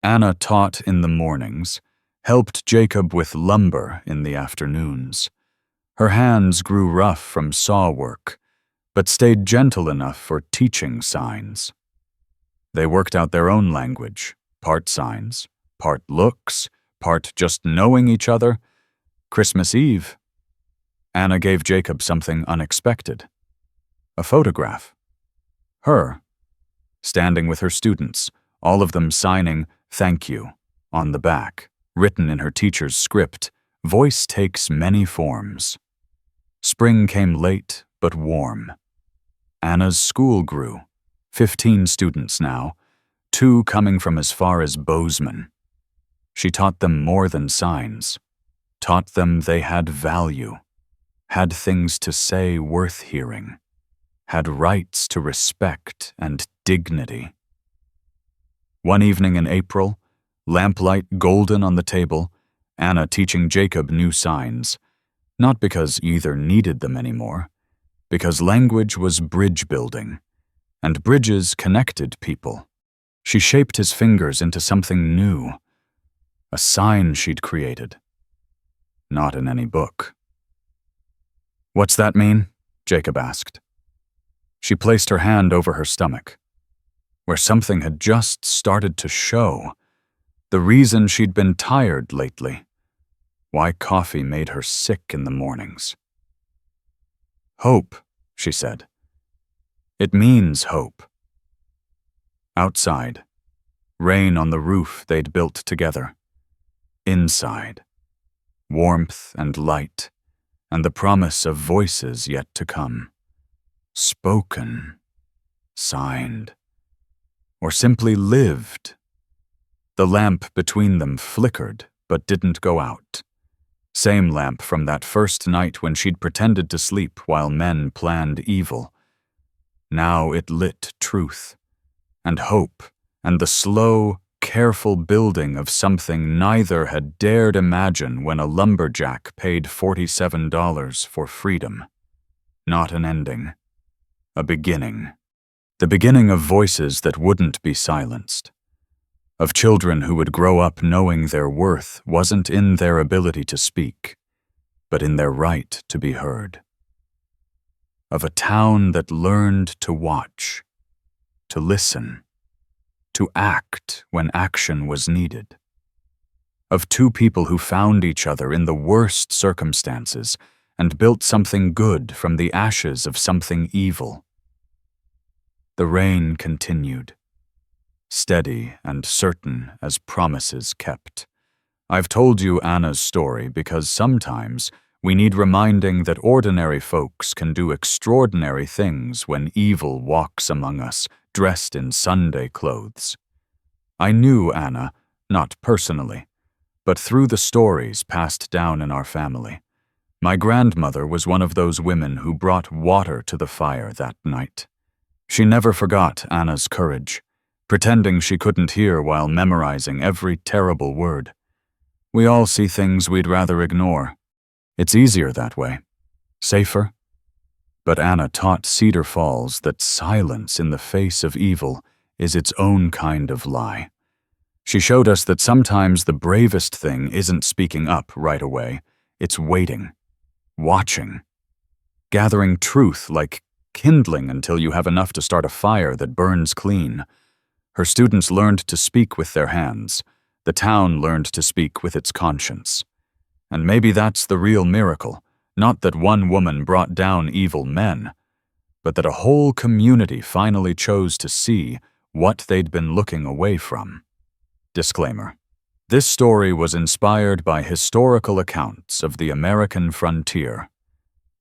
Anna taught in the mornings, helped Jacob with lumber in the afternoons. Her hands grew rough from saw work, but stayed gentle enough for teaching signs. They worked out their own language, part signs, part looks, part just knowing each other. Christmas Eve, Anna gave Jacob something unexpected. A photograph. Her, standing with her students, all of them signing "Thank you" on the back, written in her teacher's script. Voice takes many forms. Spring came late but warm. Anna's school grew. 15 students now, 2 coming from as far as Bozeman. She taught them more than signs, taught them they had value, had things to say worth hearing, had rights to respect and dignity. One evening in April, lamplight golden on the table, Anna teaching Jacob new signs, not because either needed them anymore, because language was bridge building, and bridges connected people. She shaped his fingers into something new, a sign she'd created. Not in any book. "What's that mean?" Jacob asked. She placed her hand over her stomach, where something had just started to show. The reason she'd been tired lately. Why coffee made her sick in the mornings. "Hope," she said. "It means hope." Outside, rain on the roof they'd built together. Inside, warmth and light, and the promise of voices yet to come. Spoken, signed, or simply lived. The lamp between them flickered but didn't go out. Same lamp from that first night when she'd pretended to sleep while men planned evil. Now it lit truth, and hope, and the slow, careful building of something neither had dared imagine when a lumberjack paid $47 for freedom. not an ending. A beginning. The beginning of voices that wouldn't be silenced. Of children who would grow up knowing their worth wasn't in their ability to speak, but in their right to be heard. Of a town that learned to watch, to listen, to act when action was needed. Of two people who found each other in the worst circumstances and built something good from the ashes of something evil. The rain continued, steady and certain as promises kept. I've told you Anna's story because sometimes we need reminding that ordinary folks can do extraordinary things when evil walks among us, dressed in Sunday clothes. I knew Anna, not personally, but through the stories passed down in our family. My grandmother was one of those women who brought water to the fire that night. She never forgot Anna's courage, pretending she couldn't hear while memorizing every terrible word. We all see things we'd rather ignore. It's easier that way. Safer. But Anna taught Cedar Falls that silence in the face of evil is its own kind of lie. She showed us that sometimes the bravest thing isn't speaking up right away. It's waiting, watching, gathering truth like kindling until you have enough to start a fire that burns clean. Her students learned to speak with their hands. The town learned to speak with its conscience. And maybe that's the real miracle, not that one woman brought down evil men, but that a whole community finally chose to see what they'd been looking away from. Disclaimer. This story was inspired by historical accounts of the American frontier,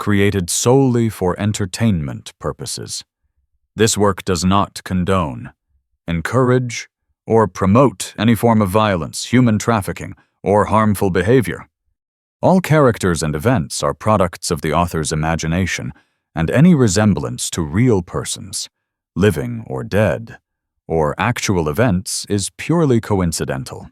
created solely for entertainment purposes. This work does not condone, encourage, or promote any form of violence, human trafficking, or harmful behavior. All characters and events are products of the author's imagination, and any resemblance to real persons, living or dead, or actual events is purely coincidental.